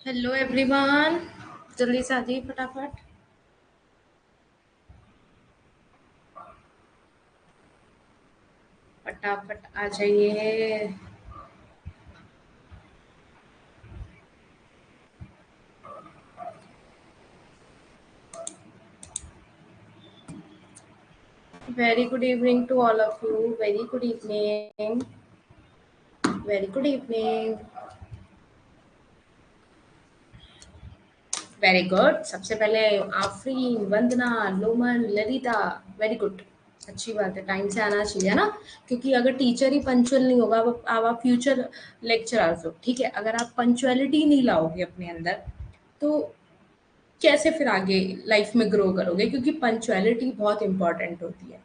Hello everyone. जल्दी से आ जाइए फटाफट। फटाफट आ जाइए। Very good evening to all of you. Very good evening. Very good evening. Very good. सबसे पहले आफरीन, वंदना, लोमन, ललिता। Very good. अच्छी बात है, टाइम से आना चाहिए ना। क्योंकि अगर टीचर ही पंचुअल नहीं होगा, अब आप फ्यूचर लेक्चरर्स हो, ठीक है, अगर आप पंचुअलिटी नहीं लाओगे अपने अंदर तो कैसे फिर आगे लाइफ में ग्रो करोगे? क्योंकि पंचुअलिटी बहुत इंपॉर्टेंट होती है।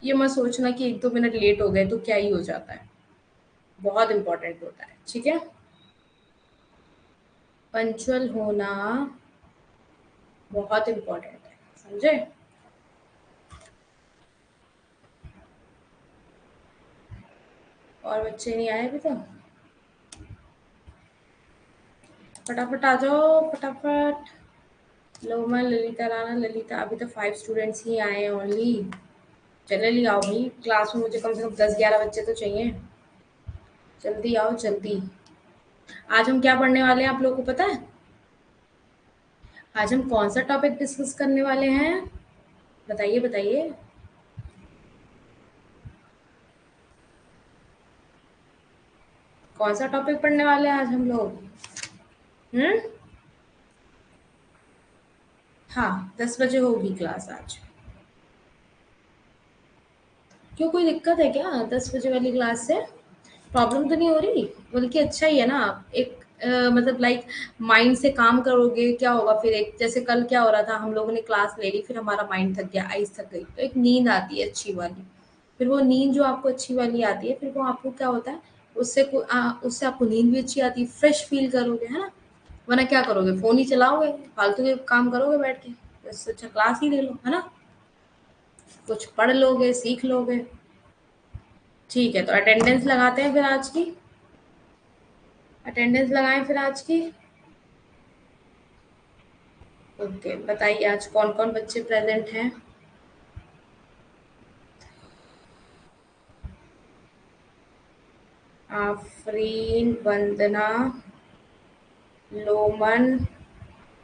ये मत सोचना कि 1-2 मिनट लेट हो गए तो क्या ही हो जाता है। बहुत इंपॉर्टेंट होता है, ठीक है। पंचुअल होना बहुत इंपॉर्टेंट है, समझे? और बच्चे नहीं आए अभी तक? फटाफट आ जाओ, फटाफट। लोमन, ललिता, राणा, ललिता। अभी तो 5 स्टूडेंट्स ही आए हैं ओनली। जल्दी आओ भाई, क्लास में मुझे कम से कम 10-11 बच्चे तो चाहिए। जल्दी आओ, जल्दी। आज हम क्या पढ़ने वाले हैं आप लोगों को पता है? आज हम कौन सा टॉपिक डिस्कस करने वाले हैं? बताइए बताइए। कौन सा टॉपिक पढ़ने वाले हैं आज हम लोग? हम्म। हाँ, 10 बजे होगी क्लास आज। क्यों, कोई दिक्कत है क्या 10 बजे वाली क्लास से? प्रॉब्लम तो नहीं हो रही? बल्कि अच्छा ही है ना। एक मतलब लाइक माइंड से काम करोगे, क्या होगा फिर? एक जैसे कल क्या हो रहा था, हम लोगों ने क्लास ले ली, फिर हमारा माइंड थक गया, आइज थक गई, तो एक नींद आती है अच्छी वाली। फिर वो नींद जो आपको अच्छी वाली आती है, फिर वो आपको क्या होता है, उससे आपको नींद भी अच्छी आती है, फ्रेश फील करोगे, है ना। वरना क्या करोगे? फोन ही चलाओगे, फालतू के काम करोगे बैठ के। इससे अच्छा क्लास ही ले लो, है ना। कुछ पढ़ लोगे, सीख लोगे। ठीक है, तो अटेंडेंस लगाते हैं फिर आज की। अटेंडेंस लगाएं फिर आज की। ओके, बताइए आज कौन कौन बच्चे प्रेजेंट हैं? आफरीन, वंदना, लोमन,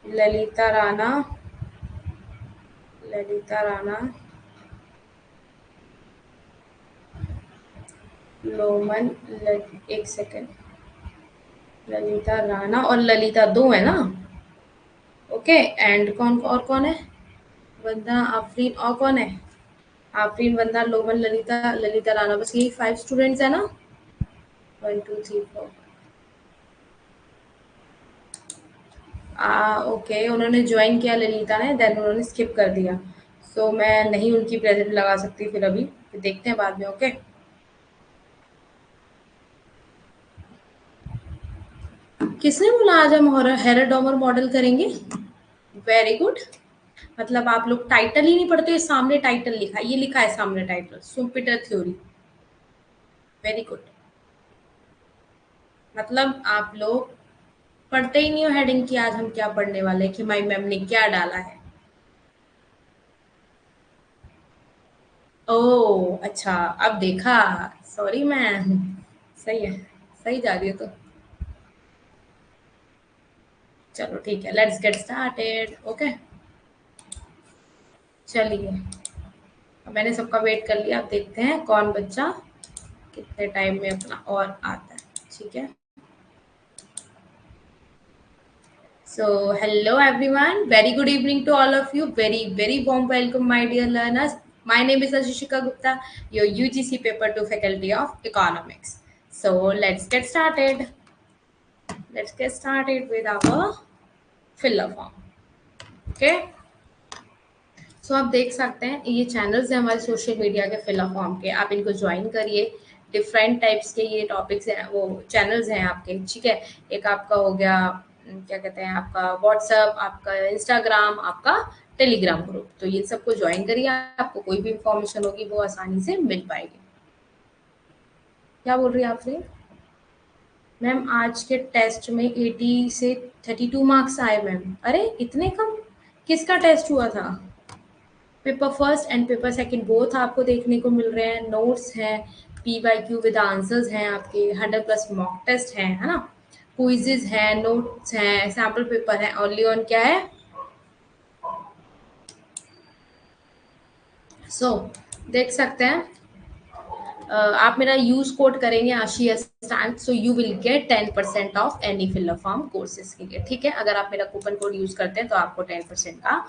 ललिता राणा। ललिता राणा, लोमन, एक सेकेंड। ललिता राणा और ललिता दो है ना? ओके। एंड कौन और कौन है? वंदना, आफरीन, और कौन है? आफरीन, वंदना, लोमन, ललिता, ललिता राणा, बस यही 5 स्टूडेंट्स है ना? 1 2 3 4। ओके, उन्होंने ज्वाइन किया ललिता ने, देन उन्होंने स्किप कर दिया। सो मैं नहीं उनकी प्रेजेंट लगा सकती फिर अभी। फिर देखते हैं बाद में, ओके। किसने बोला आज हम हेराडोमर मॉडल करेंगे? Very good. मतलब आप लोग टाइटल ही नहीं पढ़ते? ये सामने टाइटल लिखा है, ये लिखा है सामने टाइटल, सुपिटर थ्योरी। Very good. मतलब आप लोग पढ़ते ही नहीं हो हेडिंग की आज हम क्या पढ़ने वाले हैं, कि माई मैम ने क्या डाला है। ओह अच्छा, अब देखा। Sorry ma'am. सही है, सही जा रही है तो। चलो ठीक है, लेट्स गेट स्टार्टेड, ओके। चलिए, अब मैंने सबका वेट कर लिया, अब देखते हैं कौन बच्चा कितने टाइम में अपना और आता है, ठीक है। So hello everyone, very good evening to all of you. Very very warm welcome my dear learners. My name is Ashishika Gupta, your UGC paper 2 faculty of economics. So let's get started with our filler form, okay. सो आप देख सकते हैं ये channels हैं हमारे social media के filler form के, आप इनको ज्वाइन करिए। डिफरेंट टाइप्स के ये टॉपिक्स हैं, वो चैनल्स हैं आपके, ठीक है। एक आपका हो गया क्या कहते हैं, आपका व्हाट्सएप, आपका इंस्टाग्राम, आपका टेलीग्राम ग्रुप, तो ये सबको ज्वाइन करिए। आपको कोई भी इंफॉर्मेशन होगी वो आसानी से मिल पाएगी। क्या बोल रही है आपसे? मैम आज के टेस्ट में 80 से 32 मार्क्स आए मैम। अरे इतने कम, किसका टेस्ट हुआ था? Paper first and paper second both आपको देखने को मिल रहे हैं, नोट्स हैं, P Y Q with answers हैं आपके, 100+ मॉक टेस्ट हैं, है ना, क्विजेज हैं, नोट्स हैं, सैम्पल पेपर है, ओनली ऑन क्या है, देख सकते हैं। आप मेरा यूज कोड करेंगे आशी stand, so you will get 10% of any filler form courses के लिए, ठीक है। अगर आप मेरा कूपन कोड यूज करते हैं तो आपको 10% का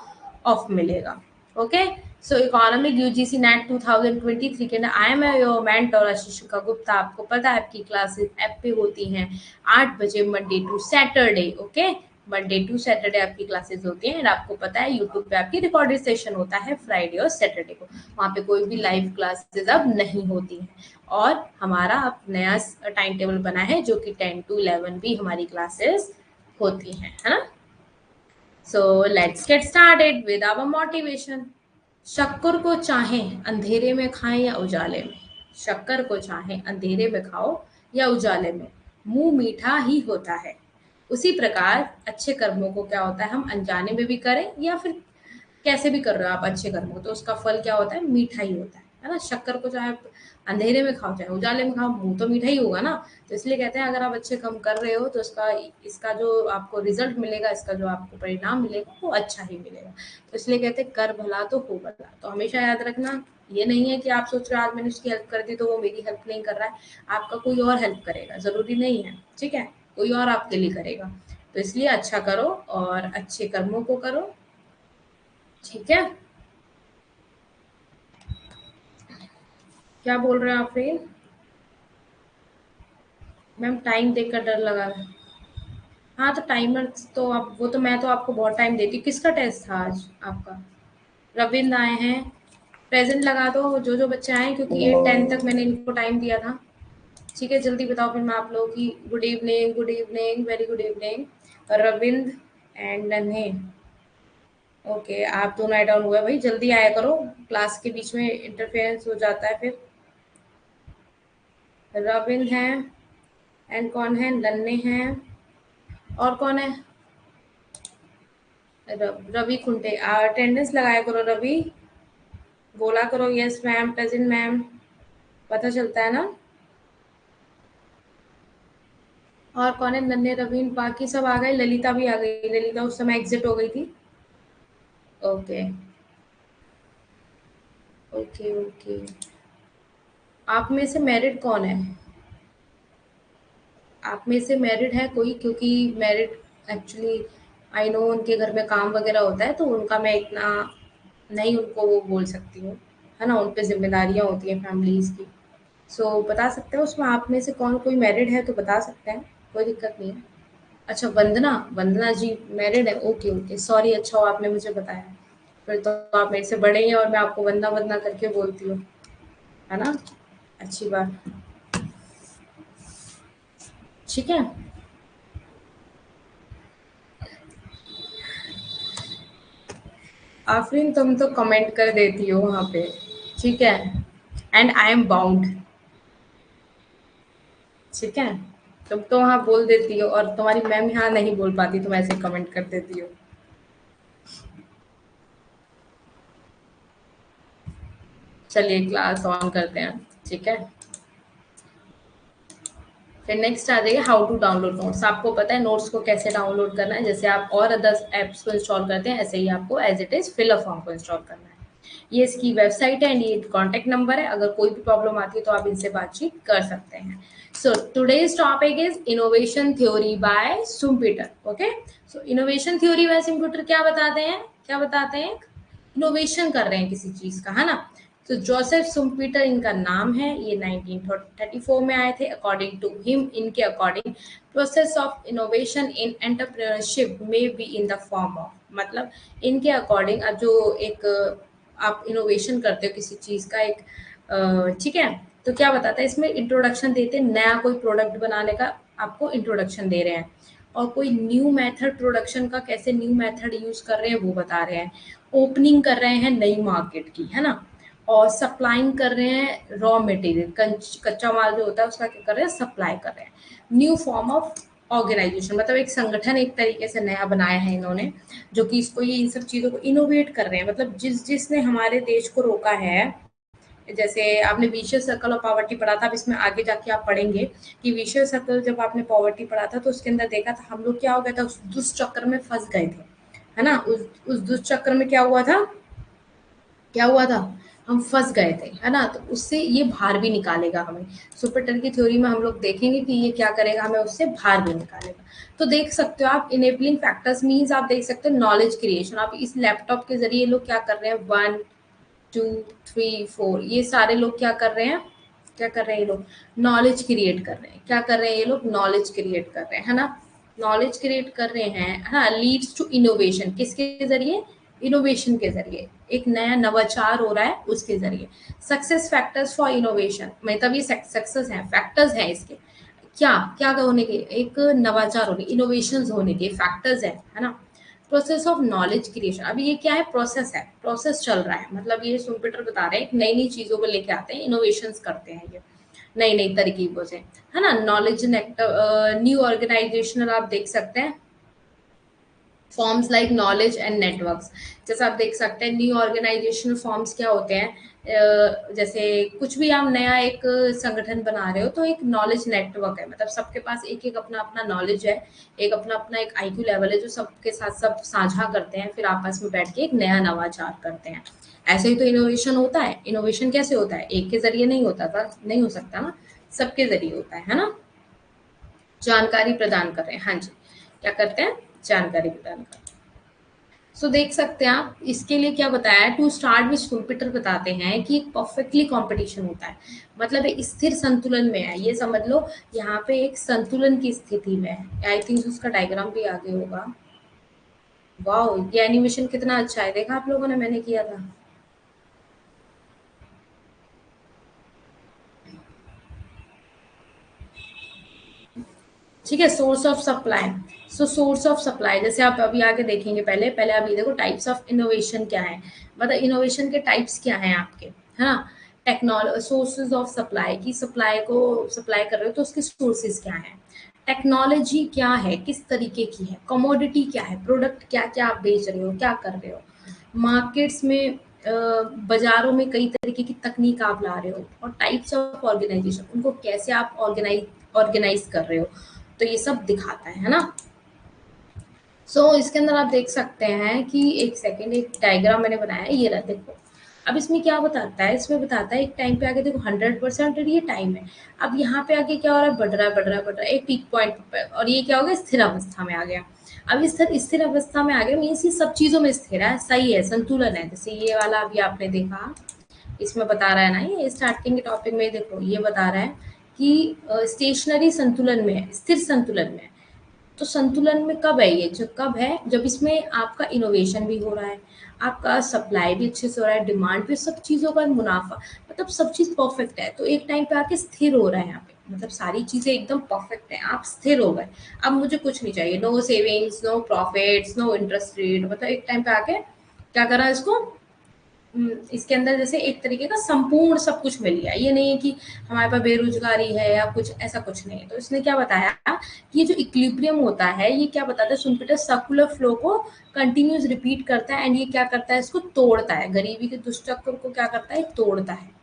ऑफ मिलेगा। Okay, so economic UGC NET 2023 के अंदर I am your mentor Ashishika Gupta. आपको पता है आपकी क्लासेस ऐप पे होती हैं 8 बजे Monday to Saturday. Okay, Monday to Saturday आपकी क्लासेस होती हैं, एंड आपको पता है यूट्यूब पे आपकी रिकॉर्डेड सेशन होता है फ्राइडे और सैटरडे को। वहाँ पे कोई भी लाइव क्लासेस अब नहीं होती हैं, और हमारा अब नया टाइम टेबल बना है जो कि 10 to 11 भी हमारी क्लासेस होती हैं, है ना। So let's get started with our motivation. शक्कर को चाहे अंधेरे में खाएं या उजाले में, शक्कर को चाहे अंधेरे में खाओ या उजाले में, मुंह मीठा ही होता है। उसी प्रकार अच्छे कर्मों को क्या होता है, हम अनजाने में भी करें या फिर कैसे भी कर रहे हो आप अच्छे कर्मों, तो उसका फल क्या होता है, मीठा ही होता है ना। शक्कर को चाहे अंधेरे में खाओ चाहे उजाले में खाओ, मुंह तो मीठा ही होगा ना। तो इसलिए कहते हैं अगर आप अच्छे काम कर रहे हो तो इसका इसका जो आपको रिजल्ट मिलेगा, इसका जो आपको परिणाम मिलेगा वो अच्छा ही मिलेगा। तो इसलिए कहते हैं कर भला तो हो भला। तो हमेशा याद रखना, ये नहीं है कि आप सोच रहे हो आज मैंने उसकी हेल्प कर दी तो वो मेरी हेल्प नहीं कर रहा है, आपका कोई और हेल्प करेगा, जरूरी नहीं है, ठीक है, कोई और आपके लिए करेगा। तो इसलिए अच्छा करो और अच्छे कर्मों को करो, ठीक है। क्या बोल रहे हैं आप फिर? मैम टाइम देखकर डर लगा है। हाँ तो टाइमर तो आप, वो तो मैं तो आपको बहुत टाइम देती हूँ। किसका टेस्ट था आज आपका? रविंद्र आए हैं, प्रेजेंट लगा दो जो जो बच्चे आए, क्योंकि 8-10 तक मैंने इनको टाइम दिया था। ठीक है, जल्दी बताओ फिर मैं आप लोगों की good evening, good evening, very good evening. Ravindra and नन्हे, ओके आप दोनों ऐड ऑन हुए, भाई जल्दी आया करो, क्लास के बीच में इंटरफेरेंस हो जाता है फिर। रविंद्र हैं, एंड कौन है, नन्हे हैं, और कौन है, रवि खुंटे। अटेंडेंस लगाया करो रवि, बोला करो यस मैम, प्रेजेंट मैम, पता चलता है ना। और कौन है, नन्हे, रवीन, बाकी सब आ गए, ललिता भी आ गई, ललिता उस समय एग्जिट हो गई थी। ओके ओके ओके, आप में से मैरिड कौन है? आप में से मैरिड है कोई? क्योंकि मैरिड एक्चुअली आई नो उनके घर में काम वगैरह होता है, तो उनका मैं इतना नहीं उनको वो बोल सकती हूँ, है ना, उन पे जिम्मेदारियाँ होती हैं फैमिलीज की। सो बता सकते हो उसमें आप में से कौन कोई मैरिड है तो बता सकते हैं, कोई दिक्कत नहीं है। अच्छा वंदना, वंदना जी मैरिड है, ओके ओके, सॉरी, अच्छा हो आपने मुझे बताया। फिर तो आप मेरे से बड़े हैं और मैं आपको वंदना वंदना करके बोलती हूँ, है ना, अच्छी बात, ठीक है। आफरीन तुम तो कमेंट कर देती हो वहाँ पे, ठीक है, एंड आई एम बाउंड, ठीक है। तुम तो वहाँ बोल देती हो और तुम्हारी मैम यहाँ नहीं बोल पाती, तुम ऐसे कमेंट कर देती हो। चलिए क्लास ऑन करते हैं, ठीक है। फिर नेक्स्ट आ जाइए हाउ टू डाउनलोड नोट्स। आपको पता है नोट्स को कैसे डाउनलोड करना है, जैसे आप और अदर्स ऐप्स को इंस्टॉल करते हैं ऐसे ही आपको as it is filler form को इंस्टॉल करना है। ये इसकी वेबसाइट है एंड ये कॉन्टेक्ट नंबर है, अगर कोई भी प्रॉब्लम आती है तो आप इनसे बातचीत कर सकते हैं। So today's topic is innovation theory by Schumpeter. Okay, so innovation theory by Schumpeter क्या बताते हैं, क्या बताते हैं, इनोवेशन कर रहे हैं किसी चीज का, है ना। तो जोसेफ सुम्पीटर इनका नाम है, ये 1934 में आए थे। अकॉर्डिंग टू हिम, इनके according process of innovation in entrepreneurship में be in the form of, मतलब इनके अकॉर्डिंग अब जो एक आप इनोवेशन करते हो किसी चीज का एक, ठीक है, तो क्या बताता है इसमें, इंट्रोडक्शन देते हैं, नया कोई प्रोडक्ट बनाने का आपको इंट्रोडक्शन दे रहे हैं, और कोई न्यू मेथड प्रोडक्शन का, कैसे न्यू मेथड यूज कर रहे हैं वो बता रहे हैं, ओपनिंग कर रहे हैं नई मार्केट की, है ना, और सप्लाइंग कर रहे हैं रॉ मटेरियल, कच्चा माल जो होता है उसका क्या कर रहे हैं, सप्लाई कर रहे हैं। न्यू फॉर्म ऑफ ऑर्गेनाइजेशन, मतलब एक संगठन एक तरीके से नया बनाया है इन्होंने, जो कि इसको ये इन सब चीज़ों को इनोवेट कर रहे हैं। मतलब जिसने हमारे देश को रोका है, जैसे आपने विशियस सर्कल ऑफ पॉवर्टी पढ़ा था, अब इसमें आगे जाके आप पढ़ेंगे कि विशियस सर्कल जब आपने पॉवर्टी पढ़ा था तो उसके अंदर देखा था हम लोग क्या हो गया था, उस दुष्चक्र में फंस गए थे, है ना। उस दुष्चक्र में क्या हुआ था, क्या हुआ था, हम फंस गए थे, है ना। तो उससे ये बाहर भी निकालेगा हमें। सुपरटर की थ्योरी में हम लोग देखेंगे कि ये क्या करेगा, हमें उससे बाहर भी निकालेगा। तो देख सकते हो आप, इनेबलिंग फैक्टर्स मीन्स आप देख सकते हो नॉलेज क्रिएशन। आप इस लैपटॉप के जरिए लोग क्या कर रहे हैं, 1 2 3 4 ये सारे लोग क्या कर रहे हैं, क्या कर रहे हैं ये लोग, नॉलेज क्रिएट कर रहे हैं। क्या कर रहे हैं ये लोग, नॉलेज क्रिएट कर रहे हैं, है ना। नॉलेज क्रिएट कर रहे हैं, है ना। लीड्स टू इनोवेशन, किसके जरिए, इनोवेशन के जरिए, एक नया नवाचार हो रहा है उसके जरिए। सक्सेस फैक्टर्स फॉर इनोवेशन, मतलब ये सक्सेस है, फैक्टर्स हैं इसके, क्या क्या होने के, एक नवाचार होने, इनोवेशन होने के फैक्टर्स है ना। प्रोसेस ऑफ नॉलेज क्रिएशन, अभी ये क्या है, प्रोसेस है, प्रोसेस चल रहा है। मतलब ये सुपीटर बता रहे हैं नई नई चीजों को लेके आते हैं, इनोवेशंस करते हैं ये नई नई तरकीबों से, है ना। नॉलेज न्यू ऑर्गेनाइजेशनल आप देख सकते हैं, forms like knowledge and networks. जैसे आप देख सकते हैं न्यू ऑर्गेनाइजेशनल फॉर्म्स क्या होते हैं, जैसे कुछ भी आप नया एक संगठन बना रहे हो तो एक नॉलेज नेटवर्क है, मतलब सबके पास एक एक अपना अपना नॉलेज है, एक अपना अपना एक आईक्यू लेवल है जो सबके साथ सब साझा करते हैं, फिर आपस में बैठ के एक नया नवाचार करते हैं। ऐसे ही तो इनोवेशन होता है। इनोवेशन कैसे होता है, एक के जरिए नहीं होता था, नहीं हो सकता ना, सबके जरिए होता है ना। जानकारी प्रदान कर रहे हैं, हाँ जी, क्या करते हैं, जानकारी प्रदान करते हैं। सो देख सकते हैं आप, इसके लिए क्या बताया है, टू स्टार्ट विच कंप्यूटर बताते हैं कि एक परफेक्टली कंपटीशन होता है, मतलब एक स्थिर संतुलन में है, ये समझ लो यहाँ पे एक संतुलन की स्थिति में है। आई थिंक उसका डायग्राम भी आगे होगा। वाओ, ये एनिमेशन कितना अच्छा है, देखा आप लोगों ने, मैंने किया था। ठीक है, source of supply. So source of supply, जैसे आप अभी आगे देखेंगे, पहले पहले आप ये देखो टाइप्स ऑफ इनोवेशन क्या है, मतलब इनोवेशन के टाइप्स क्या हैं आपके, है ना। टेक्नोलॉजी, सोर्सेज ऑफ सप्लाई की, सप्लाई को सप्लाई कर रहे हो तो उसके सोर्सेज क्या है, टेक्नोलॉजी क्या है, किस तरीके की है, कमोडिटी क्या है, प्रोडक्ट क्या क्या आप बेच रहे हो, क्या कर रहे हो, मार्केट्स में बाजारों में कई तरीके की तकनीक आप ला रहे हो, और टाइप्स ऑफ ऑर्गेनाइजेशन, उनको कैसे आप ऑर्गेनाइज कर रहे हो, तो ये सब दिखाता है ना। इसके अंदर आप देख सकते हैं कि एक सेकेंड, एक डायग्राम मैंने बनाया है, ये रहा देखो। अब इसमें क्या बताता है, इसमें बताता है एक टाइम पे आगे देखो 100% ये टाइम है। अब यहाँ पे आगे क्या हो रहा है, बढ़ रहा है बढ़ रहा है बढ़ रहा है, एक पीक पॉइंट पे, और ये क्या हो गया, स्थिर अवस्था में आ गया। अब इस स्थिर अवस्था में आ गया मीन्स ये सब चीजों में स्थिर है, सही है, संतुलन है। जैसे ये वाला अभी आपने देखा, इसमें बता रहा है ना, ये स्टार्टिंग के टॉपिक में देखो ये बता रहा है कि स्टेशनरी संतुलन में है, स्थिर संतुलन में है। तो संतुलन में कब है ये, जो कब है, जब इसमें आपका इनोवेशन भी हो रहा है, आपका सप्लाई भी अच्छे से हो रहा है, डिमांड भी, सब चीज़ों का मुनाफा, मतलब सब चीज़ परफेक्ट है। तो एक टाइम पे आके स्थिर हो रहा है यहाँ पे, मतलब सारी चीज़ें एकदम परफेक्ट है, आप स्थिर हो गए। अब मुझे कुछ नहीं चाहिए, no savings, no profits, no interest rate, मतलब एक टाइम पे आके क्या करा इसको, इसके अंदर जैसे एक तरीके का संपूर्ण सब कुछ मिल गया। ये नहीं है कि हमारे पास बेरोजगारी है या कुछ, ऐसा कुछ नहीं है। तो इसने क्या बताया कि ये जो इक्विलिब्रियम होता है, ये क्या बताता है, सुनपीटर सर्कुलर फ्लो को कंटिन्यूस रिपीट करता है, एंड ये क्या करता है, इसको तोड़ता है, गरीबी के दुष्चक्र को क्या करता है, तोड़ता है।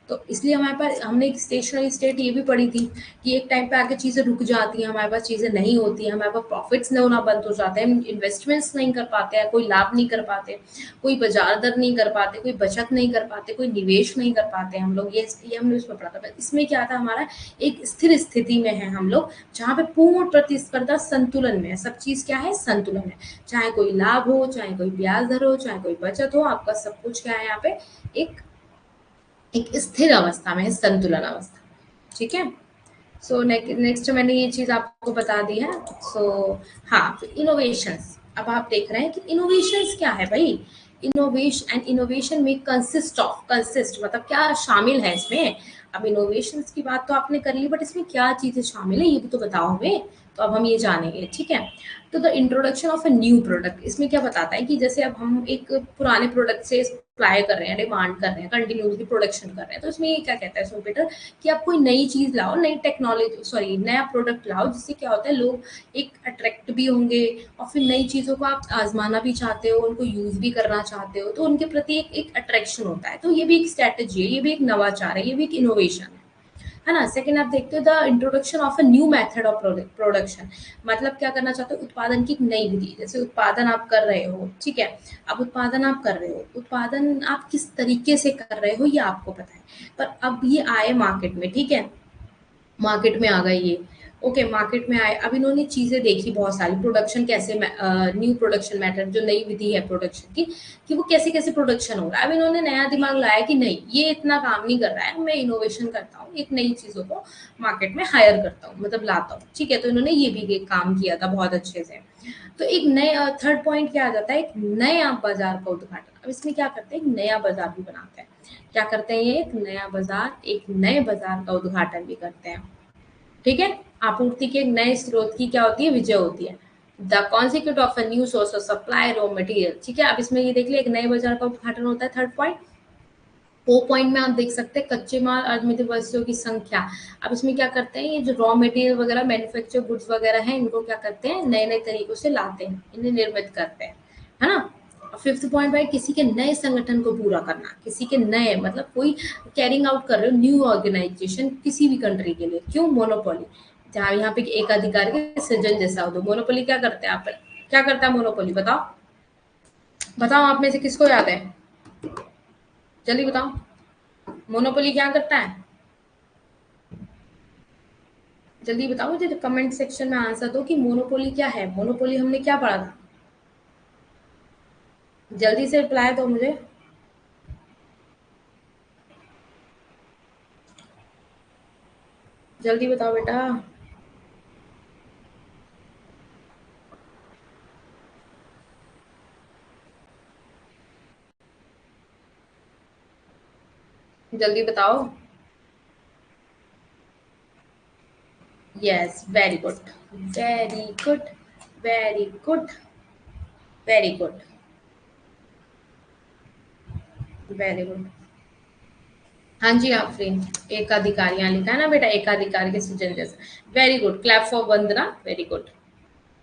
तो इसलिए हमारे पास, हमने एक स्टेशनरी स्टेट ये भी पढ़ी थी कि एक टाइम पे आके चीज़ें रुक जाती हैं, हमारे पास चीज़ें नहीं होती हैं, हमारे पास प्रॉफिट्स नहीं होना बंद हो जाते हैं, इन्वेस्टमेंट्स नहीं कर पाते हैं, कोई लाभ नहीं कर पाते, कोई बाजार दर नहीं कर पाते, कोई बचत नहीं कर पाते, कोई निवेश नहीं कर पाते हम लोग। ये हमने उसमें पढ़ा था। इसमें क्या था, हमारा एक स्थिर स्थिति में है हम लोग, जहाँ पे पूर्ण प्रतिस्पर्धा संतुलन में है, सब चीज़ क्या है, संतुलन है। चाहे कोई लाभ हो, चाहे कोई ब्याज दर हो, चाहे कोई बचत हो, आपका सब कुछ क्या है यहाँ पे, एक एक स्थिर अवस्था में है, संतुलन अवस्था। ठीक है। नेक्स्ट मैंने ये चीज आपको बता दी है। हाँ, तो इनोवेशंस, अब आप देख रहे हैं कि इनोवेशंस क्या है भाई। इनोवेशन में कंसिस्ट मतलब क्या शामिल है इसमें। अब इनोवेशंस की बात तो आपने कर ली, बट इसमें क्या चीजें शामिल है ये भी तो बताओ हमें। तो अब हम ये जानेंगे, ठीक है। तो the introduction of a new product, इसमें क्या बताता है कि जैसे अब हम एक पुराने प्रोडक्ट से सप्लाई कर रहे हैं, डिमांड कर रहे हैं, कंटिन्यूसली प्रोडक्शन कर रहे हैं। तो इसमें ये क्या कहता है सुपीटर कि आप कोई नई चीज लाओ, नई टेक्नोलॉजी सॉरी नया प्रोडक्ट लाओ, जिससे क्या होता है लोग एक अट्रैक्ट भी होंगे और फिर नई चीजों को आप आजमाना भी चाहते हो, उनको यूज भी करना चाहते हो, तो उनके प्रति एक अट्रैक्शन होता है। तो ये भी एक स्ट्रेटेजी है, ये भी एक नवाचार है, ये भी एक इनोवेशन है ना। सेकंड आप देखते हो the introduction of a new method of production. मतलब क्या करना चाहते हो, उत्पादन की एक नई विधि। जैसे उत्पादन आप कर रहे हो, ठीक है, अब उत्पादन आप कर रहे हो, उत्पादन आप किस तरीके से कर रहे हो ये आपको पता है, पर अब ये आए मार्केट में, ठीक है, मार्केट में आ गए ये, ओके मार्केट में आए, अब इन्होंने चीजें देखी बहुत सारी, प्रोडक्शन कैसे, न्यू प्रोडक्शन मेथड जो नई विधि है प्रोडक्शन की, कि वो कैसे कैसे प्रोडक्शन हो रहा है। अब इन्होंने नया दिमाग लाया कि नहीं ये इतना काम नहीं कर रहा है, मैं इनोवेशन करता हूँ, एक नई चीजों को मार्केट में हायर करता हूँ, मतलब लाता हूँ, ठीक है। तो इन्होंने ये भी एक काम किया था बहुत अच्छे से। तो एक नए थर्ड पॉइंट क्या आ जाता है, एक नया बाजार का उद्घाटन। अब इसमें क्या करते हैं, एक नया बाजार भी बनाते हैं। क्या करते हैं, ये एक नया बाजार, एक नए बाजार का उद्घाटन भी करते हैं, ठीक है। आपूर्ति के एक नए स्रोत की क्या होती है, विजय होती है। The conquest of a new source of supply raw material, ठीक है। अब इसमें ये देख लिया, एक नए बाजार का उद्घाटन होता है, थर्ड पॉइंट। वो पॉइंट में आप देख सकते हैं कच्चे माल अर्धनिर्मित वस्तुओं की संख्या। अब इसमें क्या करते हैं, ये जो रॉ मटेरियल वगैरह मैन्युफैक्चर गुड्स वगैरह हैं, इनको क्या करते हैं, नए नए तरीकों से लाते हैं, इन्हें निर्मित करते हैं, है ना। फिफ्थ पॉइंट भाई, किसी के नए संगठन को पूरा करना। किसी के नए मतलब कोई कैरिंग आउट कर रहे हो न्यू ऑर्गेनाइजेशन किसी भी कंट्री के लिए, क्यों, मोनोपोली, जहाँ यहाँ पे एक अधिकार के सृजन जैसा हो। तो मोनोपोली क्या करते हैं, आप क्या करता है मोनोपोली, बताओ बताओ, आप में से किसको याद है, जल्दी बताओ, मोनोपोली क्या करता है, जल्दी बताओ मुझे, कमेंट सेक्शन में आंसर दो कि मोनोपोली क्या है, मोनोपोली हमने क्या पढ़ा था, जल्दी से रिप्लाई दो मुझे। जल्दी बताओ बेटा, जल्दी बताओ। Yes, very good, very good, very good, very good, very good. हाँ जी आफरीन, एकाधिकार यहाँ लिखा है ना बेटा, एकाधिकार के सृजन जैसा, very good, clap for Vandana, very good.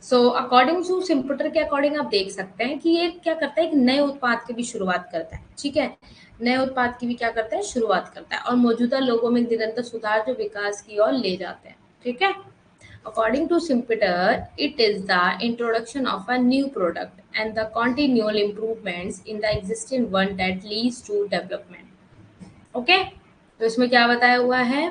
So according to Schumpeter के अकॉर्डिंग आप देख सकते हैं कि ये क्या करता है, एक नए उत्पाद की भी शुरुआत करता है, ठीक है, नए उत्पाद की भी क्या करता है, शुरुआत करता है, और मौजूदा लोगों में निरंतर सुधार जो विकास की ओर ले जाते हैं, ठीक है। According to Simpeter, it is the introduction of a new product and the continual improvements in the existing one that leads to development. Okay, तो इसमें क्या बताया हुआ है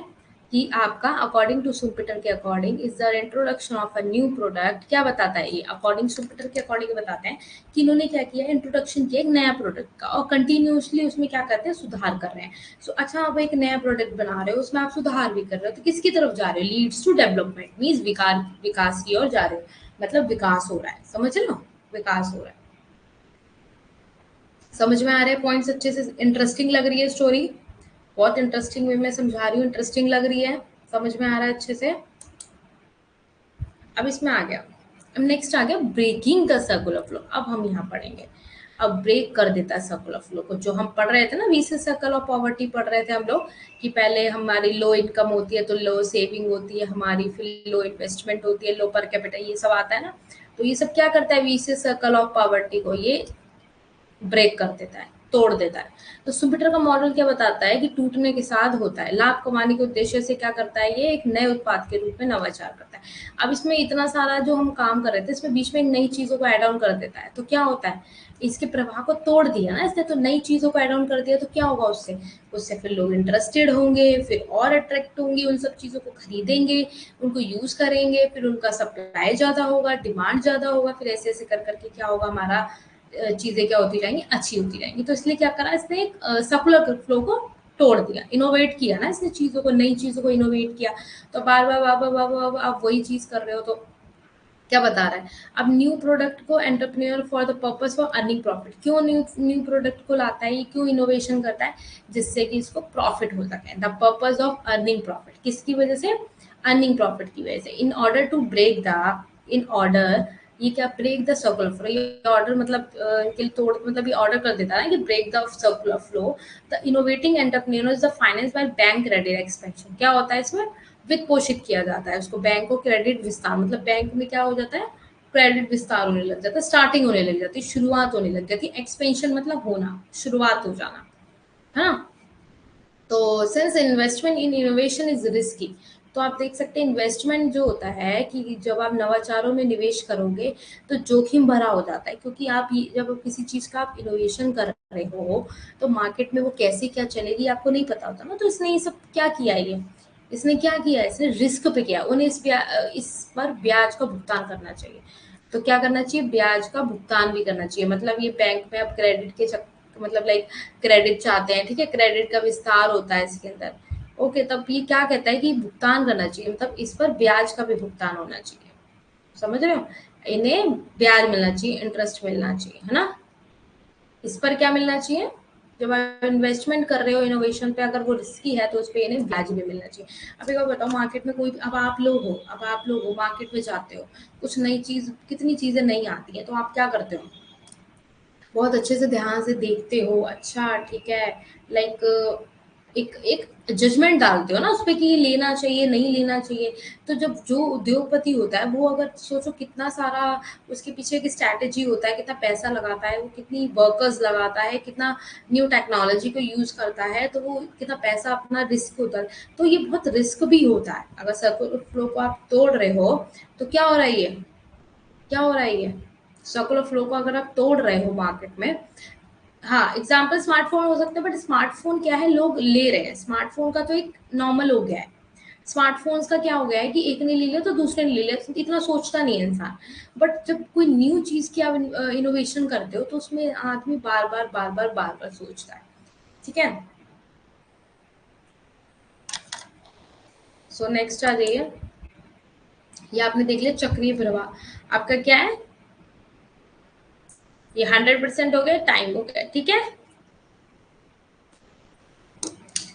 कि आपका अकॉर्डिंग टू सुपिटर के according is the introduction of a new product. क्या बताता है ये, अकॉर्डिंग सुपिटर के अकॉर्डिंग बताते हैं कि इन्होंने क्या किया, इंट्रोडक्शन किया एक नया प्रोडक्ट का, और कंटिन्यूसली उसमें क्या करते हैं, सुधार कर रहे हैं। सो अच्छा, आप एक नया प्रोडक्ट बना रहे हो, उसमें आप सुधार भी कर रहे हो, तो किसकी तरफ जा रहे हो, लीड्स टू डेवलपमेंट, मीन्स विकास की ओर जा रहे हो, मतलब विकास हो रहा है, समझ रहे हो, विकास हो रहा है। समझ में आ रहे हैं पॉइंट्स अच्छे से, इंटरेस्टिंग लग रही है स्टोरी, बहुत इंटरेस्टिंग वे में समझा रही हूँ, इंटरेस्टिंग लग रही है, समझ में आ रहा है अच्छे से। अब इसमें आ गया, अब नेक्स्ट आ गया ब्रेकिंग द सर्कुलर फ्लो। अब हम यहाँ पढ़ेंगे, अब ब्रेक कर देता है सर्कुलर फ्लो को, जो हम पढ़ रहे थे ना, वीसी सर्कल ऑफ पॉवर्टी पढ़ रहे थे हम लोग, कि पहले हमारी लो इनकम होती है तो लो सेविंग होती है हमारी, फिर लो इन्वेस्टमेंट होती है, लो पर कैपिटल, ये सब आता है ना। तो ये सब क्या करता है, वीसी सर्कल ऑफ पॉवर्टी को ये ब्रेक कर देता है, तोड़ देता है। तो सुपिटर का मॉडल क्या बताता है कि टूटने के साथ होता है, लाभ कमाने के उद्देश्य से क्या करता है, ये एक नए उत्पाद के रूप में नवाचार करता है। अब इसमें इतना सारा जो हम काम कर रहे थे, इसमें बीच में नई चीजों को ऐड ऑन कर देता है, तो क्या होता है, इसके प्रवाह को तोड़ दिया ना इसने, तो नई चीजों को ऐड ऑन कर दिया, तो क्या होगा उससे, उससे फिर लोग इंटरेस्टेड होंगे, फिर और अट्रैक्ट होंगे, उन सब चीजों को खरीदेंगे, उनको यूज करेंगे, फिर उनका सप्लाई ज्यादा होगा, डिमांड ज्यादा होगा, फिर ऐसे ऐसे कर करके क्या होगा, हमारा चीजें क्या होती जाएंगी, अच्छी होती जाएंगी। तो इसलिए क्या करा इसने, एक सर्कुलर फ्लो को तोड़ दिया, इनोवेट किया ना इसने, चीजों को, नई चीजों को इनोवेट किया। तो बार बार बार बार बार बार आप वही चीज कर रहे हो, तो क्या बता रहा है, अब न्यू प्रोडक्ट को entrepreneur for the purpose for earning profit, क्यों न्यू न्यू प्रोडक्ट को लाता है, ये क्यों इनोवेशन करता है, जिससे कि इसको प्रॉफिट हो सके, the purpose of earning profit, किसकी वजह से, अर्निंग प्रॉफिट की वजह से, in order to break the, in order ये क्या, ब्रेक द सर्कुलर फ्लो, ये ऑर्डर मतलब कि तोड़, मतलब ये ऑर्डर कर देता है ना कि break the circular flow. The innovating entrepreneur is the finance by bank credit expansion. क्या होता है इसमें, वित्त पोषित किया जाता है उसको, बैंक को क्रेडिट विस्तार, मतलब बैंक में क्या हो जाता है, क्रेडिट विस्तार होने लग जाता है, स्टार्टिंग होने लग जाती है, शुरुआत होने लग जाती है। एक्सपेंशन मतलब होना, शुरुआत हो जाना, है ना। तो since investment in innovation is risky, तो आप देख सकते हैं इन्वेस्टमेंट जो होता है कि जब आप नवाचारों में निवेश करोगे तो जोखिम भरा हो जाता है, क्योंकि आप जब किसी चीज का आप इनोवेशन कर रहे हो तो मार्केट में वो कैसे क्या चलेगी आपको नहीं पता होता ना। तो इसने ये सब क्या किया है, ये इसने क्या किया है, इसने रिस्क पे किया, उन्हें इस पर ब्याज का भुगतान करना चाहिए। तो क्या करना चाहिए, ब्याज का भुगतान भी करना चाहिए। मतलब ये बैंक में अब क्रेडिट के मतलब लाइक क्रेडिट चाहते हैं, ठीक है, क्रेडिट का विस्तार होता है इसके अंदर। ओके, तब ये क्या कहता है कि भुगतान करना चाहिए, मतलब इस पर ब्याज का भी भुगतान होना चाहिए। समझ रहे हो, इन्हें ब्याज मिलना चाहिए, इंटरेस्ट मिलना चाहिए, है ना। इस पर क्या मिलना चाहिए, जब आप इन्वेस्टमेंट कर रहे हो इनोवेशन पे, अगर वो रिस्की है तो उस पर इन्हें ब्याज भी मिलना चाहिए। अब एक बार बताओ, मार्केट में कोई, अब आप लोग हो मार्केट में जाते हो, कुछ नई चीज, कितनी चीजें नहीं आती है, तो आप क्या करते हो, बहुत अच्छे से ध्यान से देखते हो, अच्छा ठीक है, लाइक एक एक जजमेंट डालते हो ना उस पे कि ये लेना चाहिए नहीं लेना चाहिए। तो जब जो उद्योगपति होता है वो, अगर सोचो कितना सारा उसके पीछे एक स्ट्रैटेजी होता है, कितना पैसा लगाता है वो, कितनी वर्कर्स लगाता है, कितना न्यू टेक्नोलॉजी को यूज करता है, तो वो कितना पैसा अपना रिस्क होता है। तो ये बहुत रिस्क भी होता है, अगर सर्कुलर फ्लो को आप तोड़ रहे हो तो क्या हो रहा है ये, क्या हो रहा है ये, सर्कुलर फ्लो को अगर आप तोड़ रहे हो मार्केट में। हाँ, एग्जाम्पल स्मार्टफोन हो सकता है, बट स्मार्टफोन क्या है, लोग ले रहे हैं, स्मार्टफोन का तो एक नॉर्मल हो गया है। स्मार्टफोन्स का क्या हो गया है कि एक ने ले लिया तो दूसरे ने ले लिया, इतना सोचता नहीं है इंसान। बट जब कोई न्यू चीज की आप इनोवेशन करते हो तो उसमें आदमी बार बार सोचता है, ठीक है। सो नेक्स्ट आ जाइए, ये आपने देख लिया चक्रीय प्रवाह, आपका क्या है, ये 100% हो गया, टाइम हो गया, ठीक है।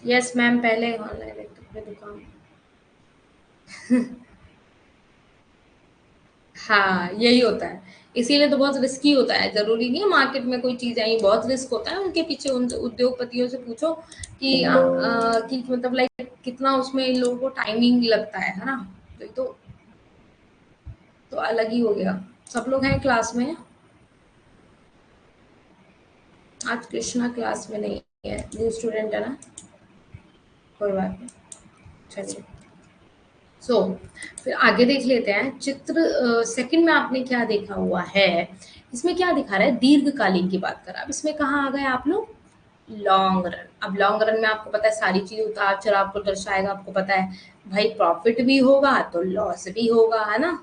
यस मैम, पहले ऑनलाइन दुकान। हाँ, यही होता है। इसीलिए तो बहुत रिस्की होता है, ज़रूरी नहीं है मार्केट में कोई चीज़ आई, बहुत रिस्क होता है उनके पीछे। उन उद्योगपतियों से पूछो कि मतलब लाइक कितना उसमें इन लोगों को टाइमिंग लगता है ना? तो ये तो अलग ही हो गया। सब लोग हैं क्लास में? आज कृष्णा क्लास में नहीं है, न्यू स्टूडेंट है ना? कोई बात नहीं, चलिए। सो फिर आगे देख लेते हैं चित्र। सेकंड में आपने क्या देखा हुआ है, इसमें क्या दिखा रहा है, दीर्घकालीन की बात कर। अब इसमें कहाँ आ गए आप लोग, लॉन्ग रन। अब लॉन्ग रन में आपको पता है सारी चीज उतार चढ़ाव को दर्शाएगा, आपको पता है भाई, प्रॉफिट भी होगा तो लॉस भी होगा, है ना,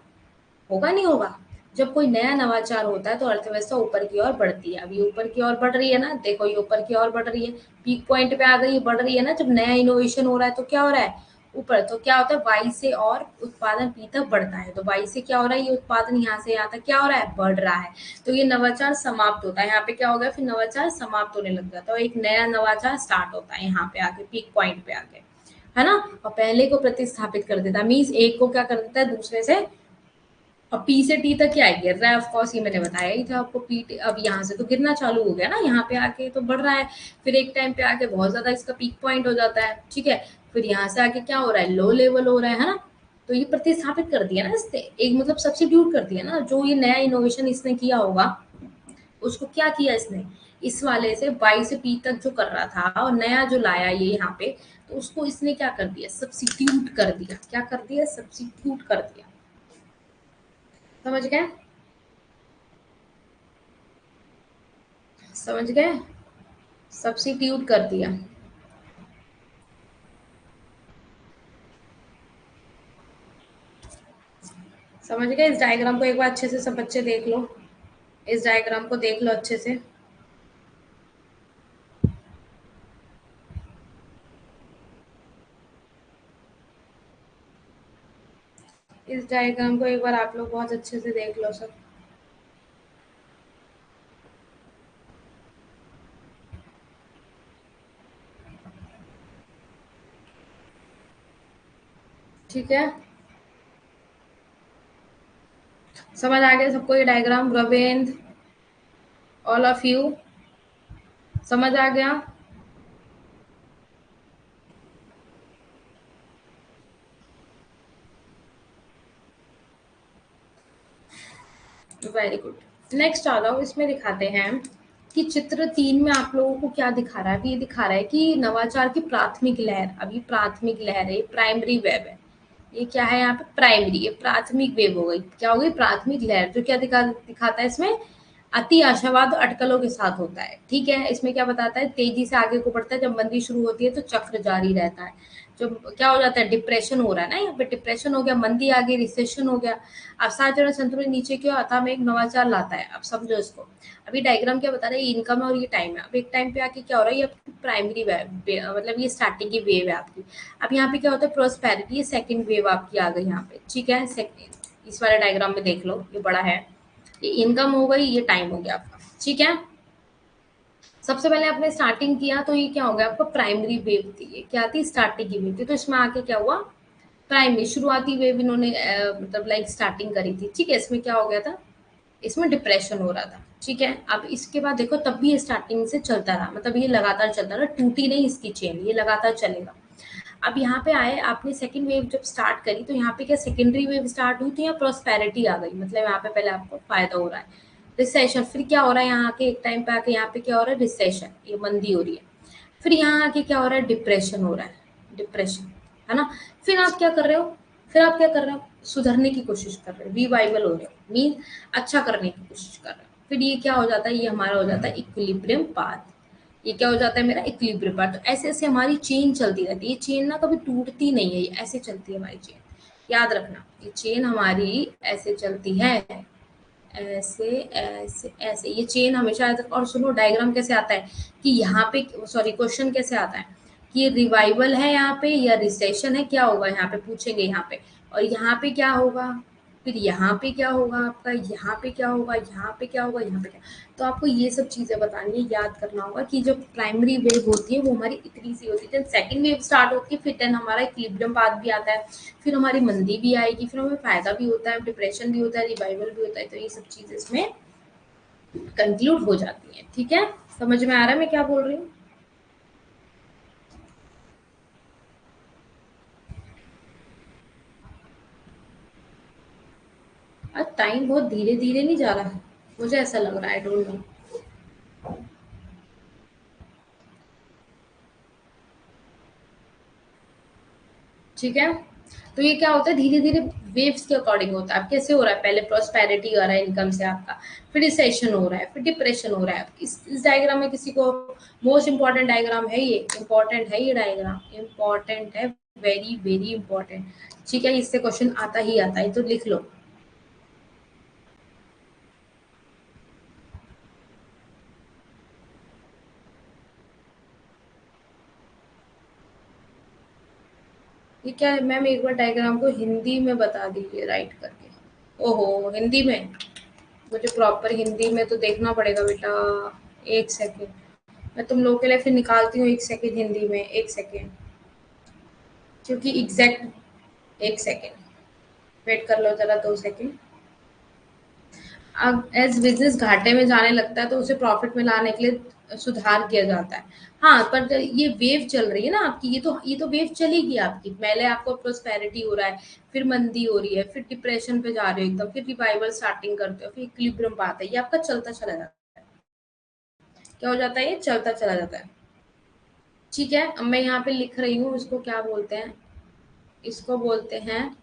होगा नहीं होगा। जब कोई नया नवाचार होता है तो अर्थव्यवस्था ऊपर की ओर बढ़ती है। अब ये ऊपर की ओर बढ़ रही है ना, देखो ये ऊपर की ओर बढ़ रही है, पीक पॉइंट पे आ गई, ये बढ़ रही है ना। जब नया इनोवेशन हो रहा है तो क्या हो रहा है, ऊपर। तो क्या होता है, वाई से और उत्पादन पी तक बढ़ता है, तो वाई से क्या हो रहा है, ये उत्पादन यहाँ से यहाँ तक क्या हो रहा है, बढ़ रहा है। तो ये नवाचार समाप्त होता है, यहाँ पे क्या हो गया, फिर नवाचार समाप्त होने लग जाता है और एक नया नवाचार स्टार्ट होता है यहाँ पे आके, पीक पॉइंट पे आके, है ना। और पहले को प्रतिस्थापित कर देता है, मीन्स एक को क्या कर देता है दूसरे से। और पी से टी तक क्या है, गिर रहा है, ऑफ कोर्स ये मैंने बताया ही था आपको। पी अब यहाँ से तो गिरना चालू हो गया ना, यहाँ पे आके तो बढ़ रहा है, फिर एक टाइम पे आके बहुत ज्यादा इसका पीक पॉइंट हो जाता है, ठीक है। फिर यहाँ से आके क्या हो रहा है, लो लेवल हो रहा है ना। तो ये प्रतिस्थापित कर दिया ना इसने, एक मतलब सब्सिट्यूट कर दिया ना, जो ये नया इनोवेशन इसने किया होगा उसको क्या किया इसने, इस वाले से वाई से पी तक जो कर रहा था और नया जो लाया ये यहाँ पे, तो उसको इसने क्या कर दिया, सब्सिट्यूट कर दिया। क्या कर दिया, सब्सिट्यूट कर दिया। समझ गए, समझ गए, सब्स्टिट्यूट कर दिया। समझ गए, इस डायग्राम को एक बार अच्छे से सब बच्चे देख लो, इस डायग्राम को देख लो अच्छे से। इस डायग्राम को एक बार आप लोग बहुत अच्छे से देख लो सब। ठीक है, समझ आ गया सबको ये diagram? Ravindra, all of you, समझ आ गया? Very good. नेक्स्ट आ जाओ, इसमें दिखाते हैं कि चित्र 3 में आप लोगों को क्या दिखा रहा है। अभी ये दिखा रहा है कि नवाचार की प्राथमिक लहर, अभी प्राथमिक लहर है, प्राइमरी वेब है। ये क्या है यहाँ पे? प्राइमरी, ये प्राथमिक वेव हो गई। क्या हो गई? प्राथमिक लहर। जो क्या दिखाता है इसमें? अति आशावाद और अटकलों के साथ होता है। ठीक है, इसमें क्या बताता है? तेजी से आगे को बढ़ता है, जब मंदी शुरू होती है तो चक्र जारी रहता है। जब क्या हो जाता है? डिप्रेशन हो रहा है ना, यहाँ पे डिप्रेशन हो गया, मंदी आ गई, रिसेशन हो गया। अब साधारण संतुलन नीचे की ओर आता में एक नवाचार लाता है। अब समझो इसको। अभी डायग्राम क्या बता रहा है? ये इनकम है और ये टाइम है। अब एक टाइम पे आके क्या हो रहा है? ये आपकी प्राइमरी वेव, मतलब ये स्टार्टिंग की वेव है आपकी। अब यहाँ पे क्या होता है? प्रोस्पेरिटी, ये सेकंड वेव आपकी आ गई यहाँ पे। ठीक है, इस वाले डायग्राम में देख लो, ये बड़ा है। ये इनकम हो गई, ये टाइम हो गया आपका। ठीक है, सबसे पहले आपने स्टार्टिंग किया तो ये क्या हो गया? आपका प्राइमरी वेव थी। ये क्या थी? स्टार्टिंग की वेव थी। तो इसमें आके क्या हुआ? प्राइमरी शुरुआती वेव इन्होंने मतलब लाइक स्टार्टिंग करी थी। ठीक है, इसमें क्या हो गया था? इसमें डिप्रेशन हो रहा था। ठीक है, अब इसके बाद देखो, तब भी ये स्टार्टिंग से चलता रहा, मतलब ये लगातार चलता रहा, टूटी नहीं इसकी चेन, ये लगातार चलेगा। अब यहाँ पे आए, आपने सेकंड वेव जब स्टार्ट करी तो यहाँ पे क्या सेकेंडरी वेव स्टार्ट हुई थी या प्रॉस्पेरिटी आ गई? मतलब यहाँ पे पहले आपको फायदा हो रहा है, रिसेशन। फिर क्या हो रहा है? यहाँ के एक टाइम पे आके यहाँ पे क्या हो रहा है? रिसेशन, ये मंदी हो रही है। फिर यहाँ आके क्या हो रहा है? डिप्रेशन हो रहा है, डिप्रेशन, है ना? फिर आप क्या कर रहे हो? फिर आप क्या कर रहे हो? सुधरने की कोशिश कर रहे हो, रिवाइवल हो रहे हो, मीन अच्छा करने की कोशिश कर रहे हो। फिर ये क्या हो जाता है? ये हमारा हो जाता है इक्विलिब्रियम पाथ। ये क्या हो जाता है? मेरा इक्विलिब्रियम पाथ। तो ऐसे ऐसे हमारी चेन चलती रहती है। ये चेन ना कभी टूटती नहीं है, ये ऐसे चलती है हमारी चेन। याद रखना, ये चेन हमारी ऐसे चलती है, ऐसे ऐसे ऐसे, ये चेन हमेशा ऐसे। और सुनो, डायग्राम कैसे आता है कि यहाँ पे, सॉरी, क्वेश्चन कैसे आता है कि ये रिवाइवल है यहाँ पे या रिसेशन है? क्या होगा यहाँ पे? पूछेंगे यहाँ पे। और यहाँ पे क्या होगा? फिर यहाँ पे क्या होगा आपका? यहाँ पे क्या होगा? यहाँ पे क्या होगा? यहाँ पे क्या? तो आपको ये सब चीजें बतानी है, याद करना होगा कि जब प्राइमरी वेव होती है वो हमारी इतनी सी होती है, जब सेकंड वेव स्टार्ट होती है फिर देन हमारा इक्विलिब्रियम पाथ भी आता है। फिर हमारी मंदी भी आएगी, फिर हमें फायदा भी होता है, डिप्रेशन भी होता है, रिवाइवल भी होता है। तो ये सब चीजें इसमें कंक्लूड हो जाती है। ठीक है, समझ में आ रहा है मैं क्या बोल रही हूँ? आज टाइम बहुत धीरे धीरे नहीं जा रहा है, मुझे ऐसा लग रहा है, आई डोंट नो। ठीक है, तो ये क्या होता है? धीरे धीरे वेव्स के अकॉर्डिंग होता है। अब कैसे हो रहा है? पहले प्रोस्पेरिटी आ रहा है इनकम से आपका, फिर रिसेशन हो रहा है, फिर डिप्रेशन हो रहा है। इस डायग्राम में किसी को, मोस्ट इंपॉर्टेंट डायग्राम है ये, इंपॉर्टेंट है ये डायग्राम, इंपॉर्टेंट है, वेरी वेरी इंपॉर्टेंट। ठीक है, इससे क्वेश्चन आता ही आता है, तो लिख लो। ये क्या है मैम? एक बार डायग्राम को हिंदी में बता दीजिए राइट करके। ओहो, हिंदी में? मुझे प्रॉपर हिंदी में तो देखना पड़ेगा बेटा। एक सेकेंड, मैं तुम लोगों के लिए फिर निकालती हूँ, एक सेकेंड हिंदी में, एक सेकेंड, क्योंकि एग्जैक्ट, एक सेकेंड वेट कर लो जरा, 2 सेकेंड। अब एज बिजनेस घाटे में जाने लगता है तो उसे प्रॉफिट में लाने के लिए सुधार किया जाता है। हाँ, पर ये वेव चल रही है ना आपकी, ये तो वेव चलेगी आपकी। पहले आपको प्रोस्पेरिटी हो रहा है, फिर मंदी हो रही है, फिर डिप्रेशन पे जा रहे हो एकदम, फिर रिवाइवल स्टार्टिंग करते हो, फिर इक्विलिब्रियम पाता है, ये आपका चलता चला जाता है। क्या हो जाता है? ये चलता चला जाता है। ठीक है, अब मैं यहाँ पे लिख रही हूँ, इसको क्या बोलते हैं? इसको बोलते हैं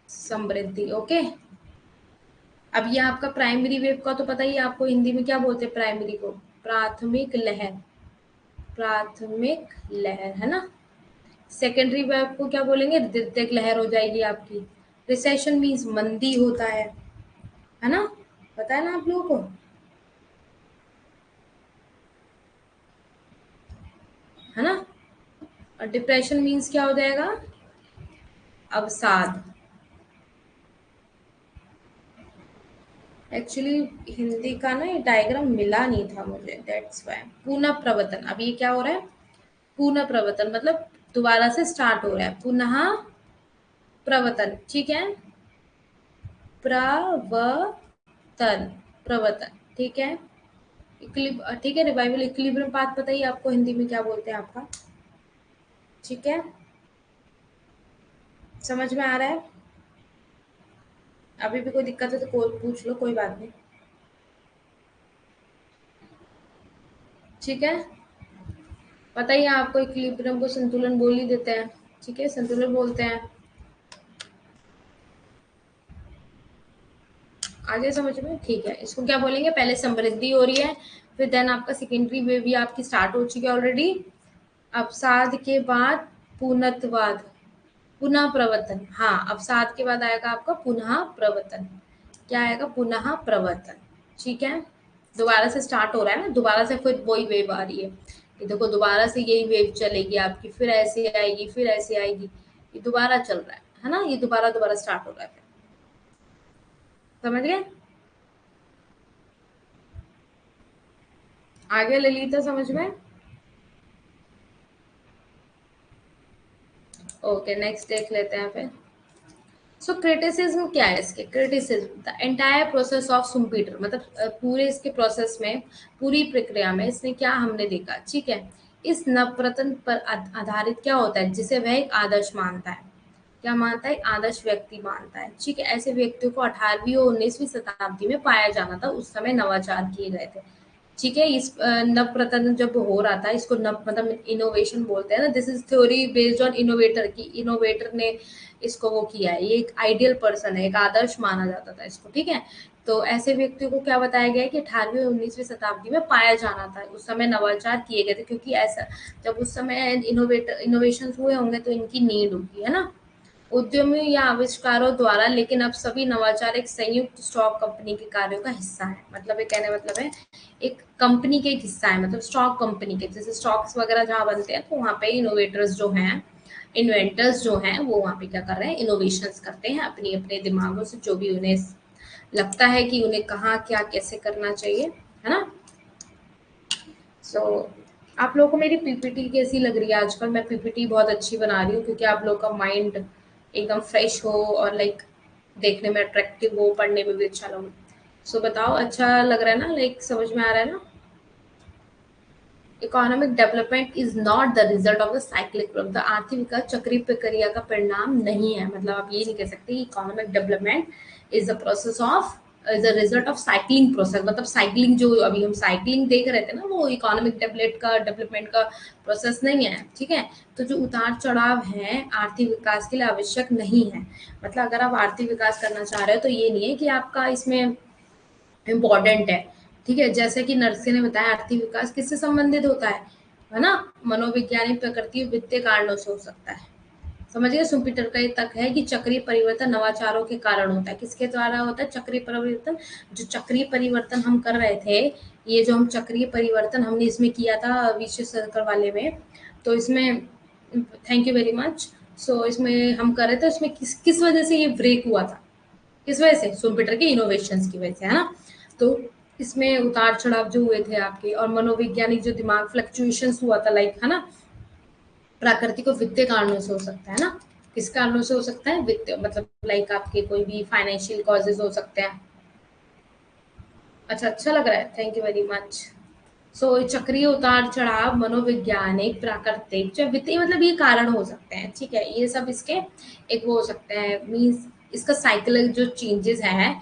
समृद्धि। ओके, अब ये आपका प्राइमरी वेव का तो पता ही है आपको, हिंदी में क्या बोलते हैं प्राइमरी को? प्राथमिक लहर, प्राथमिक लहर, है ना? सेकेंडरी वेव को क्या बोलेंगे? द्वितीयक लहर हो जाएगी आपकी। रिसेशन मीन्स मंदी होता है ना? पता है ना आप लोगों को, है ना? और डिप्रेशन मीन्स क्या हो जाएगा? अवसाद। एक्चुअली हिंदी का ना ये डायग्राम मिला नहीं था मुझे, दैट्स व्हाई। पुनः प्रवर्तन, अब ये क्या हो रहा है? पुनः प्रवर्तन मतलब दोबारा से स्टार्ट हो रहा है, पुनः प्रवर्तन। ठीक है, प्रवर्तन, प्रवर्तन, ठीक है। ठीक है, रिवाइवल इक्विलिब्रियम पाथ बताइए आपको हिंदी में क्या बोलते हैं आपका, ठीक है, समझ में आ रहा है? अभी भी कोई दिक्कत है तो कोई पूछ लो, कोई बात नहीं, ठीक है। बताइए, आपको इक्विलिब्रियम को संतुलन बोल ही देते हैं, ठीक है, संतुलन बोलते हैं। आगे समझ में, ठीक है। इसको क्या बोलेंगे, पहले समृद्धि हो रही है, फिर देन आपका सेकेंडरी वेव भी आपकी स्टार्ट हो चुकी है ऑलरेडी, अवसाद के बाद पूर्णत्वाद, पुनः प्रवर्तन, हाँ, अवसाद के बाद आएगा आपका पुनः प्रवर्तन, क्या आएगा, पुनः प्रवर्तन, ठीक है। दोबारा से स्टार्ट हो रहा है ना, दोबारा से फिर वही वेव आ रही है, ये देखो दोबारा से यही वेव चलेगी आपकी, फिर ऐसे आएगी, फिर ऐसे आएगी, ये दोबारा चल रहा है ना, ये दोबारा दोबारा स्टार्ट हो रहा है, समझ गए? आगे ललिता समझ में? ओके, नेक्स्ट देख लेते हैं फिर। सो क्रिटिसिज्म क्या है इसके, criticism the entire process of Schumpeter, मतलब पूरे इसके प्रोसेस में, पूरी प्रक्रिया में इसने क्या हमने देखा, ठीक है, इस नवप्रतन पर आधारित क्या होता है, जिसे वह एक आदर्श मानता है, क्या मानता है, आदर्श व्यक्ति मानता है, ठीक है। ऐसे व्यक्तियों को 18वीं और 19वीं शताब्दी में पाया जाना था, उस समय नवाचार किए गए थे, ठीक है। इस नव प्रतन जब हो रहा था, इसको नव मतलब इनोवेशन बोलते हैं ना, this is theory based on innovator की, इनोवेटर ने इसको वो किया है, ये एक आइडियल पर्सन है, एक आदर्श माना जाता था इसको, ठीक है। तो ऐसे व्यक्तियों को क्या बताया गया है कि 18वीं और 19वीं शताब्दी में पाया जाना था, उस समय नवाचार किए गए थे, क्योंकि ऐसा जब उस समय इनोवेशन हुए होंगे तो इनकी नीड होगी, है ना, उद्यमी या आविष्कारों द्वारा, लेकिन अब सभी नवाचार एक संयुक्त स्टॉक कंपनी के कार्यों का हिस्सा है, मतलब ये कहने मतलब है एक कंपनी के एक हिस्सा है, मतलब स्टॉक कंपनी के, जैसे स्टॉक्स वगैरह जहाँ बनते हैं तो वहाँ पे इनोवेटर्स जो हैं, इन्वेंटर्स जो हैं, वो वहाँ पे क्या कर रहे हैं, इनोवेशंस करते हैं अपनी अपने दिमागों से, जो भी उन्हें लगता है कि उन्हें कहाँ क्या कैसे करना चाहिए, है ना। सो आप लोगों को मेरी पीपीटी कैसी लग रही है आजकल, मैं पीपीटी बहुत अच्छी बना रही हूँ क्योंकि आप लोग का माइंड एकदम फ्रेश हो और लाइक देखने में अट्रैक्टिव हो, पढ़ने में भी अच्छा लगे। सो बताओ, अच्छा लग रहा है ना, लाइक समझ में आ रहा है ना? Economic development is not the result of the cyclic growth, the आर्थिक विकास चक्रीय प्रक्रिया का परिणाम नहीं है, मतलब आप ये नहीं कह सकते economic development is the process of, is the result of cycling process, मतलब साइक्लिंग जो अभी हम साइक्लिंग देख रहे थे ना, वो इकोनॉमिक डेवलपमेंट का प्रोसेस नहीं है, ठीक है। तो जो उतार चढ़ाव है आर्थिक विकास के लिए आवश्यक नहीं है, मतलब अगर आप आर्थिक विकास करना चाह रहे हो तो ये नहीं है कि आपका इसमें इम्पोर्टेंट है, ठीक है। जैसे कि नर्से ने बताया, आर्थिक विकास किससे संबंधित होता है ना, मनोवैज्ञानिक, प्रकृति और वित्तीय कारणों से हो सकता है, समझ गए। सुपीटर का ये तक है कि चक्रीय परिवर्तन नवाचारों के कारण होता है, किसके द्वारा होता है, चक्रीय परिवर्तन, जो चक्रीय परिवर्तन हम कर रहे थे, ये जो हम चक्रीय परिवर्तन हमने इसमें किया था विशेष सर्कल वाले में, तो इसमें थैंक यू वेरी मच। सो इसमें हम कर रहे थे, इसमें किस किस वजह से ये ब्रेक हुआ था, किस वजह से, सुपीटर के इनोवेशंस की वजह से, है ना। तो इसमें उतार चढ़ाव जो हुए थे आपके, और मनोवैज्ञानिक जो दिमाग फ्लक्चुएशंस हुआ था, लाइक, है ना, प्राकृतिक और वित्तीय कारणों से हो सकता है ना, किस कारणों से हो सकता है, वित्तीय, मतलब लाइक आपके कोई भी फाइनेंशियल कॉजेज हो सकते हैं। अच्छा, अच्छा लग रहा है, थैंक यू वेरी मच। सो चक्रीय उतार चढ़ाव मनोवैज्ञानिक प्राकृतिक जो वित्तीय, मतलब ये कारण हो सकते हैं, ठीक है, ये सब इसके एक वो हो सकते हैं, मीन्स इसका साइकिल जो चेंजेस है,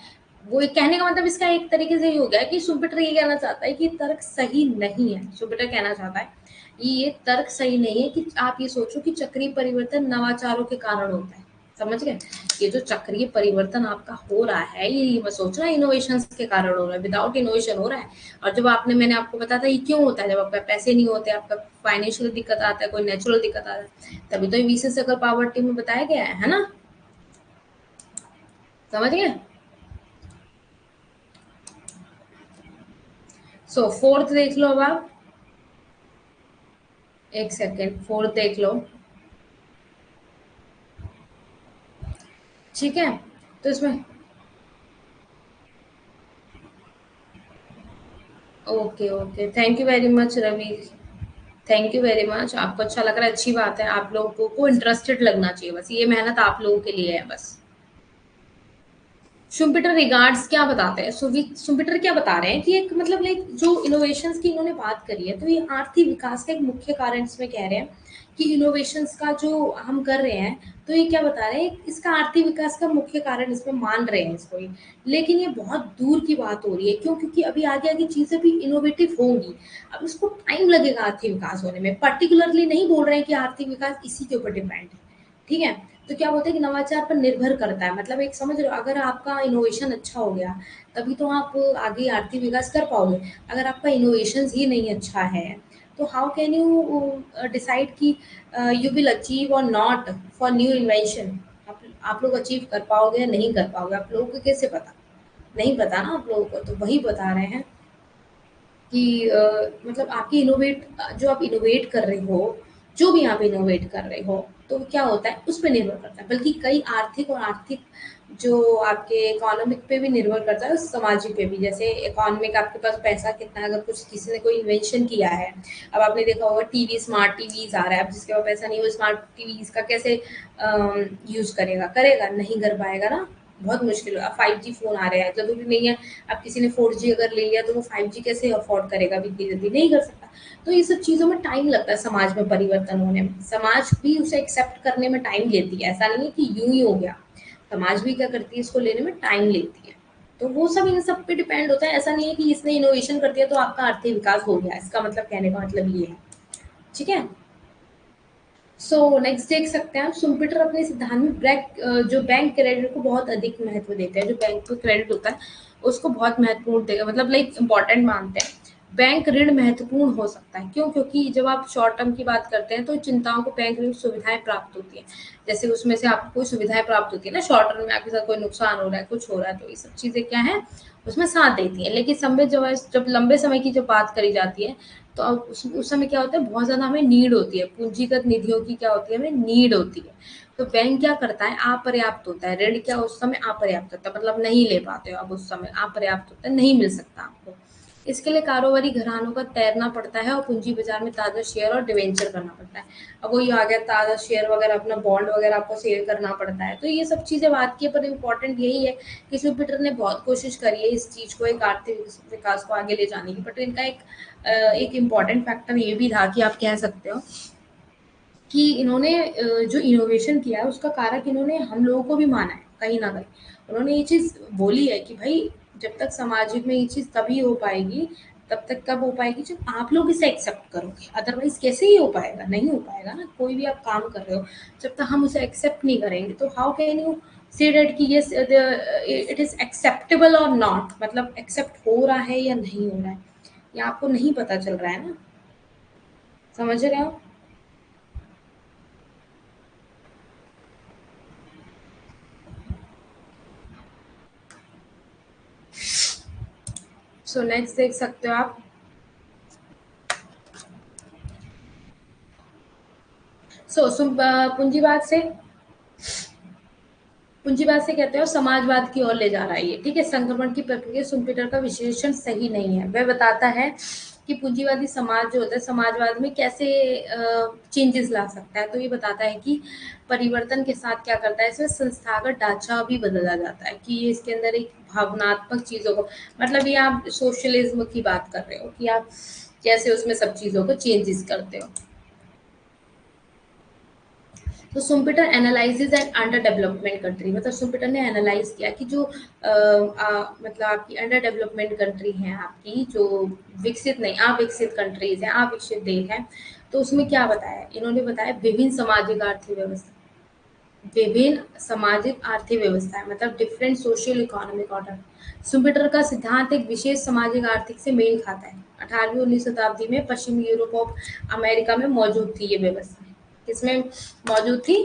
वो एक कहने का मतलब इसका एक तरीके से ये हो गया कि सुपिटर ये कहना चाहता है कि तर्क सही नहीं है, सुपिटर कहना चाहता है ये तर्क सही नहीं है कि आप ये सोचो कि चक्रीय परिवर्तन नवाचारों के कारण होता है, समझ गए। ये जो चक्रीय परिवर्तन आपका हो रहा है, ये मत सोचना इनोवेशन के कारण हो रहा है, विदाउट इनोवेशन हो रहा है। और जब आपने, मैंने आपको बताया था ये क्यों होता है, जब आपका पैसे नहीं होते, आपका फाइनेंशियल दिक्कत आता है, कोई नेचुरल दिक्कत आता है, तभी तो वीसी सर्कल पावर्टी में बताया गया है ना, समझ गए। सो फोर्थ देख लो अब आप, एक सेकेंड, फोर्थ देख लो, ठीक है। तो इसमें okay okay, thank you very much Ravi, thank you very much, आपको अच्छा लग रहा है, अच्छी बात है, आप लोगों को इंटरेस्टेड लगना चाहिए, बस ये मेहनत आप लोगों के लिए है बस। शुम्पिटर रिगार्ड्स क्या बताते हैं? शुम्पिटर क्या बता रहे हैं कि एक मतलब लाइक जो इनोवेशंस की इन्होंने बात करी है, तो ये आर्थिक विकास का एक मुख्य कारण इसमें कह रहे हैं कि इनोवेशंस का जो हम कर रहे हैं, तो ये क्या बता रहे हैं, इसका आर्थिक विकास का मुख्य कारण इसमें मान रहे हैं इसको ये। लेकिन ये बहुत दूर की बात हो रही है, क्यों? क्योंकि अभी आगे-आगे चीज़ें भी इनोवेटिव होंगी। अब इसको टाइम लगेगा आर्थिक विकास होने में। पर्टिकुलरली नहीं बोल रहे हैं कि आर्थिक विकास इसी के ऊपर डिपेंड है, ठीक है? तो क्या बोलते हैं कि नवाचार पर निर्भर करता है, मतलब एक समझ रहे हो, अगर आपका इनोवेशन अच्छा हो गया तभी तो आप आगे आर्थिक विकास कर पाओगे। अगर आपका इनोवेशन ही नहीं अच्छा है तो हाउ कैन यू डिसाइड कि यू विल अचीव और नॉट फॉर न्यू इन्वेंशन। आप लोग अचीव कर पाओगे या नहीं कर पाओगे, आप लोगों को कैसे पता? नहीं पता ना आप लोगों को, तो वही बता रहे हैं कि मतलब आपकी जो आप इनोवेट कर रहे हो, जो भी आप इनोवेट कर रहे हो, तो क्या होता है उस पे निर्भर करता है। बल्कि कई आर्थिक जो आपके इकोनॉमिक पे भी निर्भर करता है और सामाजिक पे भी। जैसे इकोनॉमिक, आपके पास पैसा कितना है, अगर कुछ किसी ने कोई इन्वेंशन किया है, अब आपने देखा होगा टीवी, स्मार्ट टीवीज़ आ रहा है, अब जिसके पास पैसा नहीं है वो स्मार्ट टीवीज़ का कैसे यूज़ करेगा? करेगा, नहीं कर पाएगा ना, बहुत मुश्किल है। अब 5G फ़ोन आ रहे हैं, ज़रूरी नहीं है अब किसी ने 4G अगर ले लिया तो वो 5G कैसे अफ़ोर्ड करेगा अभी इतनी जल्दी? नहीं कर सकता। तो ये सब चीज़ों में टाइम लगता है समाज में परिवर्तन होने में। समाज भी उसे एक्सेप्ट करने में टाइम लेती है, ऐसा नहीं है कि यूँ ही हो गया। समाज भी क्या करती है, इसको लेने में टाइम लेती है। तो वो सब इन सब पे डिपेंड होता है, ऐसा नहीं है कि इसने इनोवेशन कर दिया तो आपका आर्थिक विकास हो गया, इसका मतलब कहने का मतलब ये है। ठीक है? सो नेक्स्ट देख सकते हैं आप, शुम्पीटर अपने सिद्धांत में जो बैंक क्रेडिट को बहुत अधिक महत्व देते हैं। जो बैंक को क्रेडिट होता है उसको बहुत महत्वपूर्ण देगा, मतलब लाइक इम्पोर्टेंट मानते हैं। बैंक ऋण महत्वपूर्ण हो सकता है, क्यों? क्योंकि जब आप शॉर्ट टर्म की बात करते हैं तो चिंताओं को बैंक ऋण सुविधाएं प्राप्त होती हैं। जैसे उसमें से आपको कोई सुविधाएं प्राप्त होती है ना, शॉर्ट टर्म में आपके साथ कोई नुकसान हो रहा है, कुछ हो रहा है, तो ये सब चीजें क्या है उसमें साथ देती है। लेकिन समय जब लंबे समय की जब बात करी जाती है, तो अब उस समय क्या होता है, बहुत ज़्यादा हमें नीड होती है, पूंजीगत निधियों की क्या होती है, हमें नीड होती है। तो बैंक क्या करता है, अपर्याप्त होता है ऋण, क्या उस समय अपर्याप्त होता है, मतलब नहीं ले पाते हो, अब उस समय अपर्याप्त होता है, नहीं मिल सकता आपको। इसके लिए कारोबारी घरानों का तैरना पड़ता है और पूंजी बाजार में ताज़ा शेयर और डिवेंचर करना पड़ता है। अब वही आ गया, ताज़ा शेयर वगैरह, अपना बॉन्ड वगैरह आपको सेल करना पड़ता है। तो ये सब चीज़ें बात की है, पर इम्पोर्टेंट यही है कि जुपिटर ने बहुत कोशिश करी है इस चीज़ को, एक आर्थिक विकास को आगे ले जाने की। बट इनका एक इम्पॉर्टेंट फैक्टर ये भी था कि आप कह सकते हो कि इन्होंने जो इनोवेशन किया है उसका कारक इन्होंने हम लोगों को भी माना है कहीं ना कहीं। उन्होंने ये चीज़ बोली है कि भाई जब तक समाज में ये चीज़ तभी हो पाएगी, तब तक कब हो पाएगी जब आप लोग इसे एक्सेप्ट करोगे, अदरवाइज कैसे ही हो पाएगा? नहीं हो पाएगा ना। कोई भी आप काम कर रहे हो, जब तक हम उसे एक्सेप्ट नहीं करेंगे तो how can you say that कि यस इट इज़ एक्सेप्टेबल और नॉट, मतलब एक्सेप्ट हो रहा है या नहीं हो रहा है, ये आपको नहीं पता चल रहा है ना। समझ रहे हो? सो नेक्स्ट देख सकते हो आप। पूंजीवाद से कहते हैं और समाजवाद की ओर ले जा रहा है ये, ठीक है। संक्रमण की प्रक्रिया सुम्पीटर का विश्लेषण सही नहीं है। वह बताता है कि पूंजीवादी समाज जो होता है समाजवाद में कैसे चेंजेस ला सकता है। तो ये बताता है कि परिवर्तन के साथ क्या करता है, इसमें संस्थागत ढांचा भी बदला जाता है, कि ये इसके अंदर एक भावनात्मक चीजों को, मतलब ये आप सोशलिज्म की बात कर रहे हो कि आप कैसे उसमें सब चीजों को चेंजेस करते हो। तो Schumpeter analyses and under development country, मतलब सुम्पिटर ने एनालाइज किया कि जो मतलब आपकी अंडर डेवलपमेंट कंट्री हैं, आपकी जो विकसित नहीं, अविकसित कंट्रीज हैं, अविकसित देश हैं, तो उसमें क्या बताया इन्होंने, बताया विभिन्न सामाजिक आर्थिक व्यवस्थाएं, मतलब डिफरेंट सोशल इकोनॉमिक ऑर्डर। सुम्पिटर का सिद्धांत एक विशेष सामाजिक आर्थिक से मेल खाता है। 18वीं 19वीं शताब्दी में पश्चिमी यूरोप और अमेरिका में मौजूद थी ये व्यवस्था। किसमें मौजूद थी?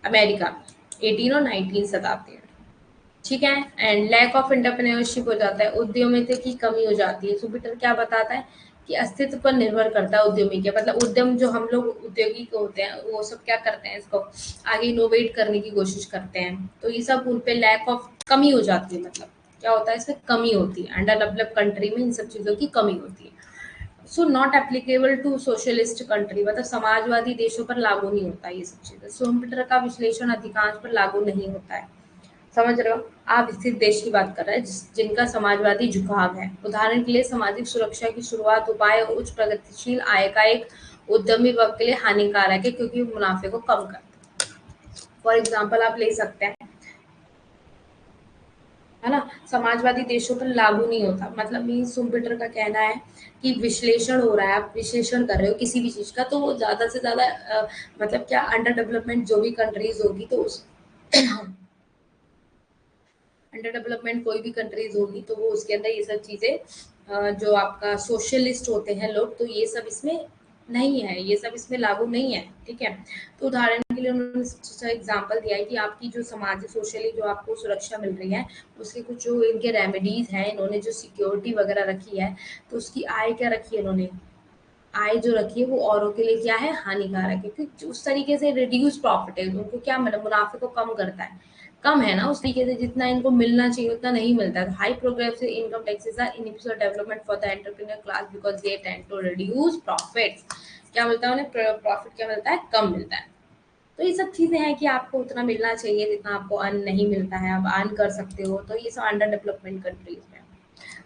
अमेरिका में 18 और 19 शताब्दी में, ठीक है। एंड लैक ऑफ एंटरप्रेन्योरशिप हो जाता है, उद्यमिता की कमी हो जाती है। सुपिटर क्या बताता है कि अस्तित्व पर निर्भर करता है उद्यमी के, मतलब उद्यम जो हम लोग उद्योगी को होते हैं वो सब क्या करते हैं, इसको आगे इनोवेट करने की कोशिश करते हैं, तो ये सब उन पे लैक ऑफ कमी हो जाती है, मतलब क्या होता है इसमें कमी होती है, अंडर डेवलप कंट्री में इन सब चीज़ों की कमी होती है। So not applicable to socialist country, मतलब समाजवादी देशों पर लागू नहीं होता ये सब चीज़ें। सोमपीटर का विश्लेषण अधिकांश पर लागू नहीं होता है। समझ रहे हो? आप विकसित देश की बात कर रहे हैं जिनका समाजवादी झुकाव है। उदाहरण के लिए सामाजिक सुरक्षा की शुरुआत उपाय और उच्च प्रगतिशील आय का एक उद्यमी वर्ग के लिए हानिकारक है क्योंकि मुनाफे को कम करता है। फॉर एग्जाम्पल आप ले सकते हैं, है ना? समाजवादी देशों पर लागू नहीं होता, मतलब मीन सुम्पिटर का कहना है कि विश्लेषण हो रहा है, आप विश्लेषण कर रहे हो किसी भी चीज का, तो वो ज्यादा से ज्यादा मतलब क्या अंडर डेवलपमेंट जो भी कंट्रीज होगी तो उस अंडर डेवलपमेंट कोई भी कंट्रीज होगी तो वो उसके अंदर ये सब चीजें जो आपका सोशलिस्ट होते हैं लोग, तो ये सब इसमें नहीं है, ये सब इसमें लागू नहीं है। ठीक है, तो उदाहरण के लिए उन्होंने एग्जांपल दिया है कि आपकी जो सामाजिक सोशली जो आपको सुरक्षा मिल रही है उसके कुछ जो इनके रेमेडीज हैं, इन्होंने जो सिक्योरिटी वगैरह रखी है, तो उसकी आय क्या रखी है इन्होंने, आय जो रखी है वो औरों के लिए क्या है, हानिकारक है, क्योंकि उस तरीके से रिड्यूस प्रॉफिट है, उनको क्या मतलब मुनाफे को कम करता है, कम है ना उस तरीके से जितना इनको मिलना चाहिए उतना नहीं मिलता है। High progressive income taxes are inhibit development for the entrepreneur class because they tend to reduce profits. क्या मिलता है उन्हें, प्रॉफिट क्या मिलता है, कम मिलता है। तो ये सब चीजें हैं कि आपको उतना मिलना चाहिए जितना आपको अर्न नहीं मिलता है, आप अर्न कर सकते हो, तो ये सब अंडर डेवलपमेंट कंट्रीज में।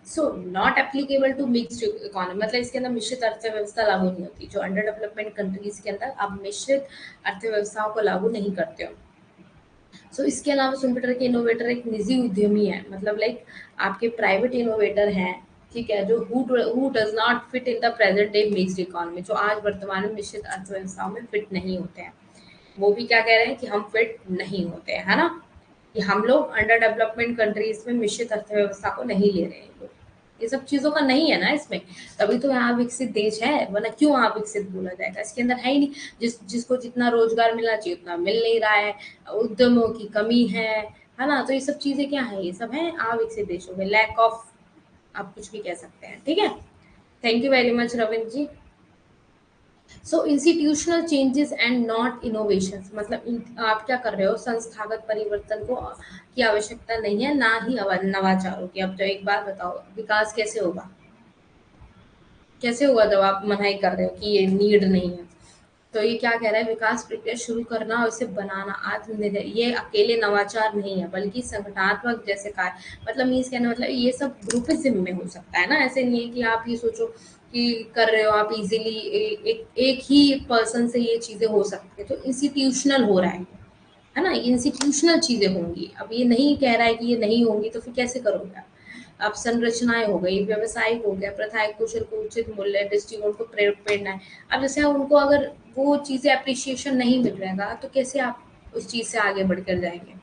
So not applicable to mixed economy, मतलब इसके अंदर मिश्रित अर्थव्यवस्था लागू नहीं होती। जो अंडर डेवलपमेंट कंट्रीज के अंदर आप मिश्रित अर्थव्यवस्थाओं को लागू नहीं करते हो। सो इसके अलावा सुम्पिटर के इनोवेटर एक निजी उद्यमी है, मतलब लाइक आपके प्राइवेट इनोवेटर हैं, ठीक है, जो who does not fit in the present day mixed economy, जो आज वर्तमान में मिश्रित अर्थव्यवस्थाओं में फिट नहीं होते हैं। वो भी क्या कह रहे हैं कि हम फिट नहीं होते हैं, है ना? कि हम लोग अंडर डेवलपमेंट कंट्रीज में मिश्रित अर्थव्यवस्था को नहीं ले रहे हैं लोग। ये सब चीजों का नहीं है ना इसमें, तभी तो यहाँ विकसित देश है, वरना क्यों यहाँ विकसित बोला जाएगा, इसके अंदर है ही नहीं। जिसको जितना रोजगार मिलना चाहिए उतना मिल नहीं रहा है, उद्यमों की कमी है ना? तो ये सब चीजें क्या है, ये सब है अविकसित देशों में, लैक ऑफ, आप कुछ भी कह सकते हैं। ठीक है, thank you very much Ravindra ji. So institutional changes and not innovation, मतलब आप क्या कर रहे हो, संस्थागत परिवर्तन को की आवश्यकता नहीं है, ना ही नवाचारों की। अब तो एक बात बताओ, विकास कैसे होगा, कैसे होगा जब आप मनाही कर रहे हो कि ये नीड नहीं है? तो ये क्या कह रहा है, विकास प्रक्रिया शुरू करना और इसे बनाना आत्मनिर्भर, ये अकेले नवाचार नहीं है बल्कि संगठनात्मक जैसे कार्य, मतलब मीन्स कहने मतलब ये सब ग्रुपिज्म में हो सकता है ना, ऐसे नहीं है कि आप ये सोचो कि कर रहे हो आप इजीली, एक ही पर्सन से ये चीजें हो सकती है, तो इंस्टीट्यूशनल हो रहा है ना, ये इंस्टीट्यूशनल चीजें होंगी। अब ये नहीं कह रहा है कि ये नहीं होंगी, तो फिर कैसे करोगे आप? अब संरचनाएं हो गई, व्यवसायिक हो गया, प्रथाएं, कुशल को उचित मूल्य, दृष्टिकोण को प्रेरणा है। अब जैसे उनको अगर वो चीजें अप्रिशिएशन नहीं मिल रहेगा तो कैसे आप उस चीज से आगे बढ़कर जाएंगे,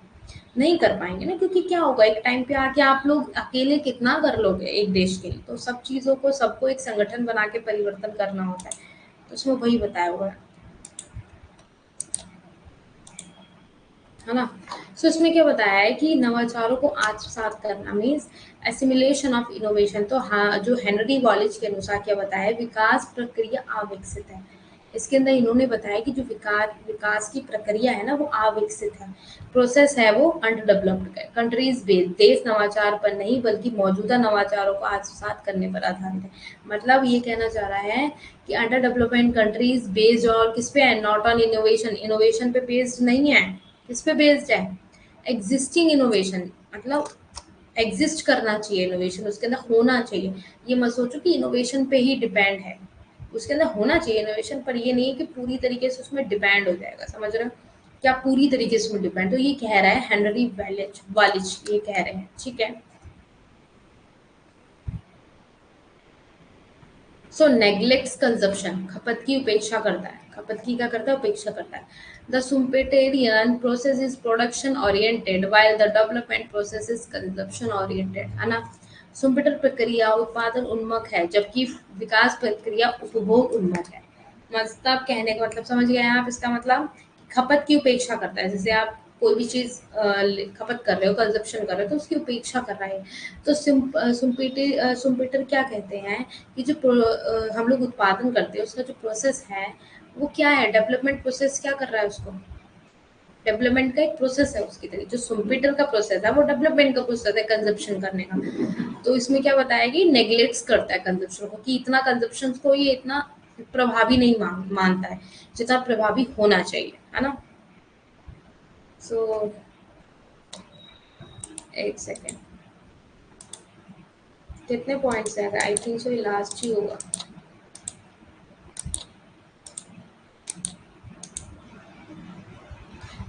नहीं कर पाएंगे ना, क्योंकि क्या होगा, एक टाइम पे आके आप लोग अकेले कितना कर लोगे एक देश के लिए, तो सब चीजों को सबको एक संगठन बना के परिवर्तन करना होता है, तो उसमें वही बताया होगा, है ना? सो इसमें क्या बताया है कि नवाचारों को आत्मसात करना मीन्स एसिमिलेशन ऑफ इनोवेशन। तो हाँ, जो हेनरी वॉलेज के अनुसार क्या बताया है, विकास प्रक्रिया अविकसित है। इसके अंदर इन्होंने बताया कि जो विकास विकास की प्रक्रिया है ना वो अविकसित है, प्रोसेस है वो अंडर डेवलप्ड है। कंट्रीज बेस्ड देश नवाचार पर नहीं बल्कि मौजूदा नवाचारों को आत्मसात करने पर आधारित है। मतलब ये कहना चाह रहा है कि अंडर डेवलपमेंट कंट्रीज बेस्ड और किस पे है, नॉट ऑन इनोवेशन, इनोवेशन पे बेस्ड नहीं है, किस पे बेस्ड है, एग्जिस्टिंग इनोवेशन, मतलब एग्जिस्ट करना चाहिए इनोवेशन, उसके अंदर होना चाहिए। ये मत सोचो कि इनोवेशन पे ही डिपेंड है, उसके अंदर होना चाहिए इनोवेशन, पर ये नहीं है कि पूरी तरीके से उसमें डिपेंड हो जाएगा, समझ रहे हो? क्या पूरी तरीके से उसमें डिपेंड, तो ये कह रहा है हेनरी वॉलेज वालिज, ये कह रहे हैं। ठीक है, सो नेग्लेक्ट्स कंजप्शन, खपत की उपेक्षा करता है, खपत की क्या करता है, उपेक्षा करता है। The Schumpeterian process is production oriented while the development process is consumption oriented, है ना? सुम्पेटर प्रक्रिया उत्पादन उन्मुख है जबकि विकास प्रक्रिया उपभोग उन्मुख है। मतलब कहने का मतलब समझ गए हैं आप, इसका मतलब खपत की उपेक्षा करता है, जैसे आप कोई भी चीज खपत कर रहे हो, कंजप्शन कर रहे हो, तो उसकी उपेक्षा कर रहा है। तो सुम्पीटर क्या कहते हैं कि जो हम लोग उत्पादन करते हैं उसका जो प्रोसेस है वो क्या है, डेवलपमेंट प्रोसेस क्या कर रहा है उसको, डेवलपमेंट का एक प्रोसेस है उसकी तरह, जो सुम्पीटर का प्रोसेस है वो डेवलपमेंट का प्रोसेस है कंजप्शन करने का। तो इसमें क्या बताया कि नेग्लेक्ट करता है कंजप्शन को, कि इतना कंजप्शन को ये इतना प्रभावी नहीं मानता है जितना प्रभावी होना चाहिए, है ना? सो एक सेकेंड, कितने पॉइंट्स है? आई थिंक सो ये लास्ट ही होगा।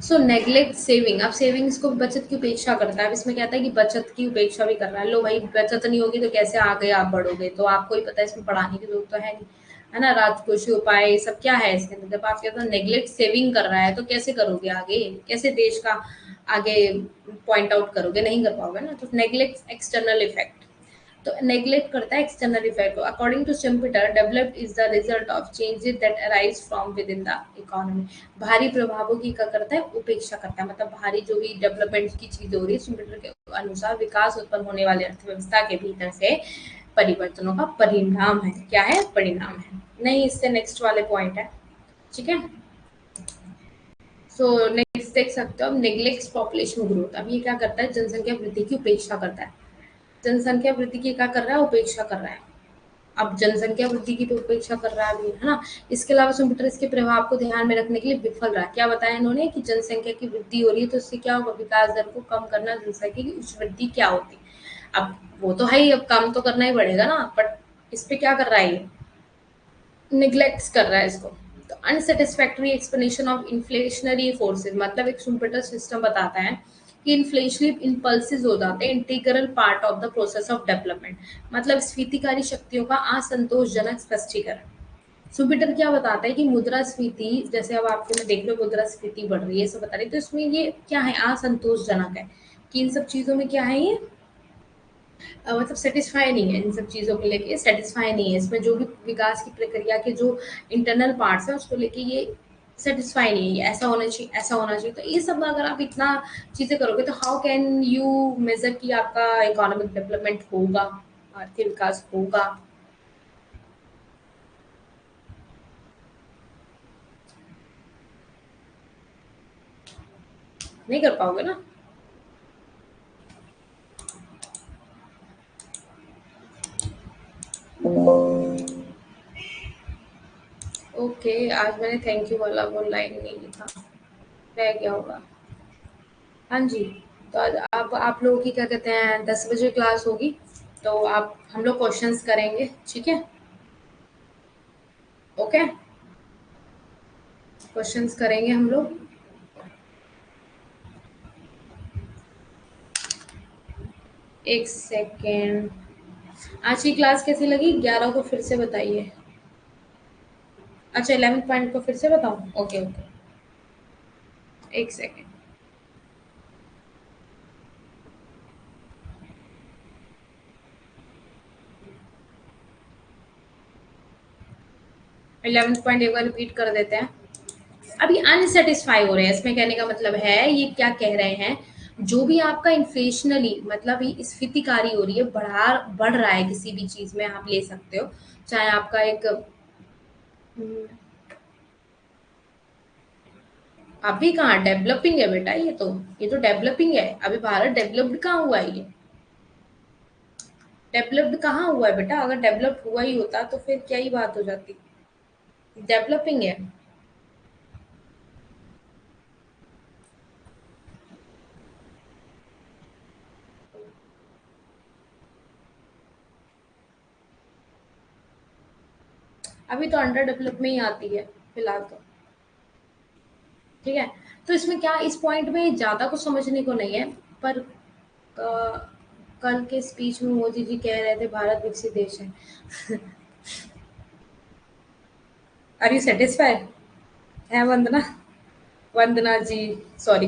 सो नेग्लेक्ट सेविंग, अब सेविंग्स को बचत की उपेक्षा करता है। अब इसमें कहता है कि बचत की उपेक्षा भी कर रहा है। लो भाई, बचत नहीं होगी तो कैसे आगे आप बढ़ोगे? तो आपको ही पता है, इसमें पढ़ाने की जरूरत तो है नहीं, है ना। राजकोषीय उपाय ये सब क्या है इसके अंदर? जब आप कहते हो नेग्लेक्ट सेविंग कर रहा है तो कैसे करोगे आगे? कैसे देश का आगे पॉइंट आउट करोगे? नहीं कर पाओगे ना। तो नेग्लेक्ट एक्सटर्नल इफेक्ट, तो नेग्लेक्ट करता है external effect. According to Schumpeter, developed is the result of changes that arise from within the economy. भारी प्रभावों की क्या करता है? उपेक्षा करता है। मतलब भारी जो भी डेवलपमेंट की चीजें हो रही है, सिम्पिटर के अनुसार विकास उत्पन्न होने वाले अर्थव्यवस्था के भीतर से परिवर्तनों का परिणाम है। क्या है? परिणाम है। नहीं, इससे नेक्स्ट वाले पॉइंट है, ठीक है। सो नेक्स्ट देख सकते हो, नेग्लेक्ट पॉपुलेशन ग्रोथ। अब ये क्या करता है? जनसंख्या वृद्धि की उपेक्षा करता है। जनसंख्या वृद्धि की क्या कर रहा है? उपेक्षा कर रहा है। अब जनसंख्या वृद्धि की तो उपेक्षा कर रहा है अभी, है ना। इसके अलावा कंप्यूटर इसके प्रभाव को ध्यान में रखने के लिए विफल रहा। क्या बताया इन्होंने? कि जनसंख्या की वृद्धि हो रही है तो इससे क्या होगा? विकास दर को कम करना। जनसंख्या की उच्च वृद्धि क्या होती है? अब वो तो है ही, अब कम तो करना ही पड़ेगा ना। बट इस पे क्या कर रहा है? ये निग्लेक्ट कर रहा है इसको। तो अनसेटिस्फैक्टरी एक्सप्लेनेशन ऑफ इन्फ्लेशनरी फोर्सेस, मतलब एक कंप्यूटर सिस्टम बताता है कि इन्फ्लेशनरी इम्पल्सिस हो जाते हैं integral part of the process of development. मतलब स्फीतिकारी शक्तियों का असंतोषजनक स्पष्टीकरण। सुपिटर क्या बताता है कि मुद्रास्फीति, जैसे अब आपको मैं देख लो मुद्रास्फीति बढ़ रही है, सब बता रही है, तो इसमें ये क्या है? असंतोषजनक है। कि इन सब चीजों में क्या है ये? मतलब सेटिस्फाई नहीं है इन सब चीज़ों को लेके, सेटिस्फाई नहीं है। इसमें जो भी विकास की प्रक्रिया के जो इंटरनल पार्ट्स हैं उसको लेके ये सेटिस्फाई नहीं है। ऐसा होना चाहिए, ऐसा होना चाहिए। तो ये सब अगर आप इतना चीज़ें करोगे तो हाउ कैन यू मेजर कि आपका इकोनॉमिक डेवलपमेंट होगा, आर्थिक विकास होगा? नहीं कर पाओगे ना। ओके, आज मैंने थैंक यू वाला वो लाइन नहीं लिखा, रह गया होगा। हाँ जी। तो आज आप लोगों की क्या कहते हैं 10 बजे क्लास होगी, तो आप हम लोग क्वेश्चंस करेंगे, ठीक है। ओके, क्वेश्चंस करेंगे हम लोग। एक सेकेंड, आज की क्लास कैसी लगी? 11 को फिर से बताइए। अच्छा, 11 पॉइंट को फिर से बताऊँ? ओके ओके, एक सेकेंड। 11 पॉइंट एक बार रिपीट कर देते हैं। अभी अनसेटिस्फाई हो रहे हैं, इसमें कहने का मतलब है ये क्या कह रहे हैं? जो भी आपका इन्फ्लेशनली, मतलब ये स्फीतिकारी हो रही है, बढ़ रहा है किसी भी चीज में, आप ले सकते हो। चाहे आपका एक अभी कहाँ डेवलपिंग है बेटा? ये तो डेवलपिंग है। अभी भारत डेवलप्ड कहाँ हुआ है? ये डेवलप्ड कहाँ हुआ है बेटा? अगर डेवलप्ड हुआ ही होता तो फिर क्या ही बात हो जाती। डेवलपिंग है। अभी तो अंडर डेवलप में ही आती है फिलहाल तो, ठीक है। तो इसमें क्या, इस पॉइंट में ज्यादा कुछ समझने को नहीं है। पर कल के स्पीच में मोदी जी कह रहे थे भारत विकसित देश है। Are you satisfied? है वंदना? वंदना जी, सॉरी।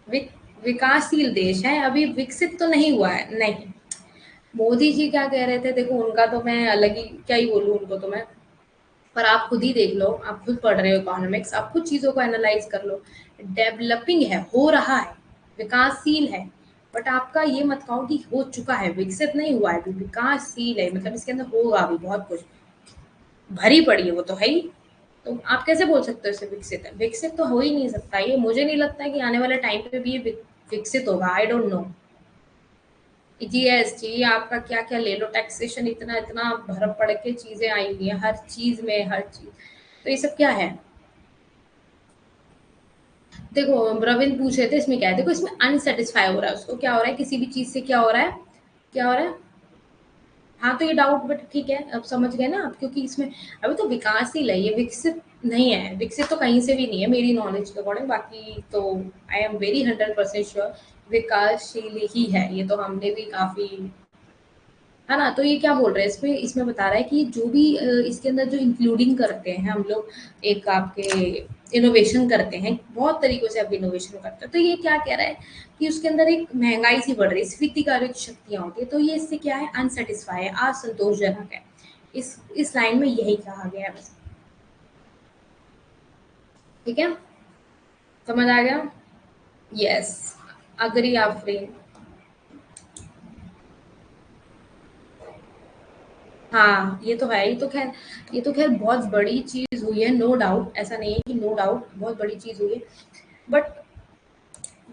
विक, विकासशील देश है, अभी विकसित तो नहीं हुआ है, नहीं। मोदी जी क्या कह रहे थे? देखो उनका तो मैं अलग ही, क्या ही बोलूं उनको तो मैं। पर आप खुद ही देख लो, आप खुद पढ़ रहे हो इकोनॉमिक्स, आप खुद चीजों को एनालाइज कर लो। डेवलपिंग है, हो रहा है, विकासशील है। बट आपका ये मत कहो कि हो चुका है, विकसित नहीं हुआ है, अभी विकासशील है। मतलब इसके अंदर होगा अभी बहुत कुछ, भरी पड़ी है वो तो है ही। तो आप कैसे बोल सकते हो इसे विकसित है? विकसित तो हो ही नहीं सकता ये। मुझे नहीं लगता है कि आने वाले टाइम पे भी ये विकसित होगा। I don't know. जीएसटी आपका क्या क्या ले लो, टैक्सेशन इतना इतना भर पड़ के चीजें आई हुई है हर चीज में, हर चीज। तो ये सब क्या है? देखो रविंद्र पूछ रहे थे इसमें क्या है, देखो इसमें अनसेटिस्फाई हो रहा है, उसको क्या हो रहा है, किसी भी चीज से क्या हो रहा है, क्या हो रहा है। हाँ तो ये डाउट बट ठीक है, अब समझ गए ना आप, क्योंकि इसमें अभी तो विकासशील है, ये विकसित नहीं है, विकसित तो कहीं से भी नहीं है मेरी नॉलेज के अकॉर्डिंग, बाकी तो आई एम वेरी 100% श्योर विकासशील ही है, ये तो हमने भी काफी, है ना। तो ये क्या बोल रहे हैं इसमें, इसमें बता रहा है कि जो भी इसके अंदर जो इंक्लूडिंग करते हैं हम लोग, एक आपके इनोवेशन करते हैं, बहुत तरीकों से अब इनोवेशन करते हैं, तो ये क्या कह रहा है कि उसके अंदर एक महंगाई सी बढ़ रही है, स्फीतिकारक शक्तियां होती है, तो ये इससे क्या है, अनसेटिस्फाई है, असंतोषजनक है। इस लाइन में यही कहा गया है बस। ठीक है, समझ आ गया। Yes, agree Afreen. हाँ, ये तो है, ये तो खैर बहुत बड़ी चीज़ हुई है, नो डाउट, ऐसा नहीं है कि नो डाउट बहुत बड़ी चीज़ हुई है, बट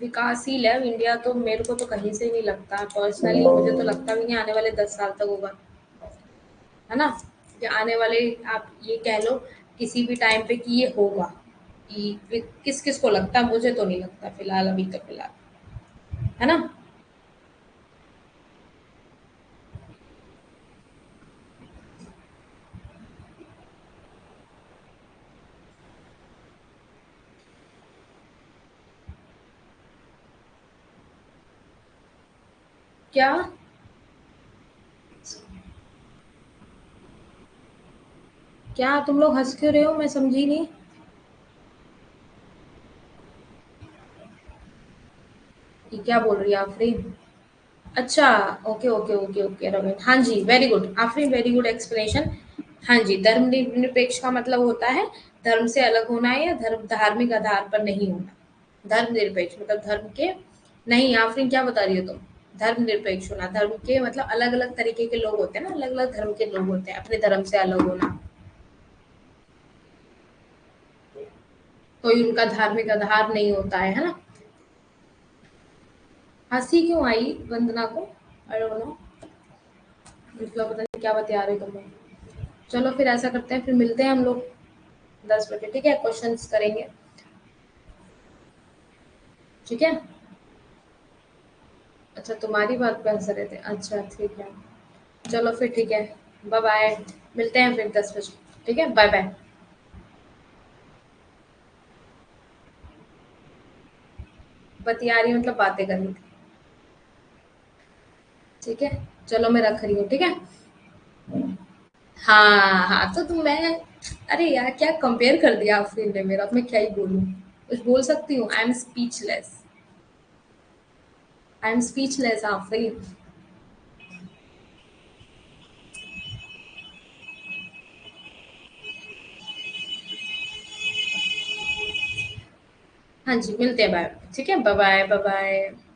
विकासशील है इंडिया तो मेरे को तो कहीं से नहीं लगता, पर्सनली मुझे तो लगता भी नहीं आने वाले 10 साल तक होगा, है ना। या आने वाले, आप ये कह लो किसी भी टाइम पे कि ये होगा, कि किस किस को लगता है, मुझे तो नहीं लगता फिलहाल, अभी तो फिलहाल, है ना। क्या, क्या तुम लोग हंस क्यों रहे हो, मैं समझी नहीं। ये क्या बोल रही है आफरीन। अच्छा, okay okay okay okay Raveen, हाँ जी, very good Afreen, very good explanation. हाँ जी, धर्मनिरपेक्ष का मतलब होता है धर्म से अलग होना है या धर्म धार्मिक आधार पर नहीं होना। धर्मनिरपेक्ष मतलब धर्म के, नहीं आफरीन क्या बता रही हो तुम, धर्मनिरपेक्ष होना, धर्म के मतलब अलग अलग तरीके के लोग होते हैं ना, अलग अलग धर्म के लोग होते हैं, अपने धर्म से अलग होना, कोई उनका धार्मिक आधार नहीं होता है ना। हंसी क्यों आई वंदना को, आई डोंट नो, मतलब पता नहीं क्या बता रहे हो तुम लोग। चलो फिर ऐसा करते हैं, फिर मिलते हैं हम लोग 10 बजे, ठीक है, क्वेश्चंस करेंगे। ठीक है, अच्छा तुम्हारी बात पे हंस रहे थे, अच्छा ठीक है, चलो फिर ठीक है, बाय बाय, मिलते हैं फिर 10 बजे, ठीक है, बाय बाय। बतिया रही मतलब बातें कर रही थी, ठीक है, चलो मैं रख रही हूँ, ठीक है। हाँ हाँ, तो तुम मैं, अरे यार क्या कंपेयर कर दिया आपने ने मेरा, अब मैं क्या ही बोलूँ, कुछ बोल सकती हूँ, आई एम स्पीचलेस आफरीन। हाँ जी, मिलते हैं, बाय, ठीक है, बाय बाय बाय बाय।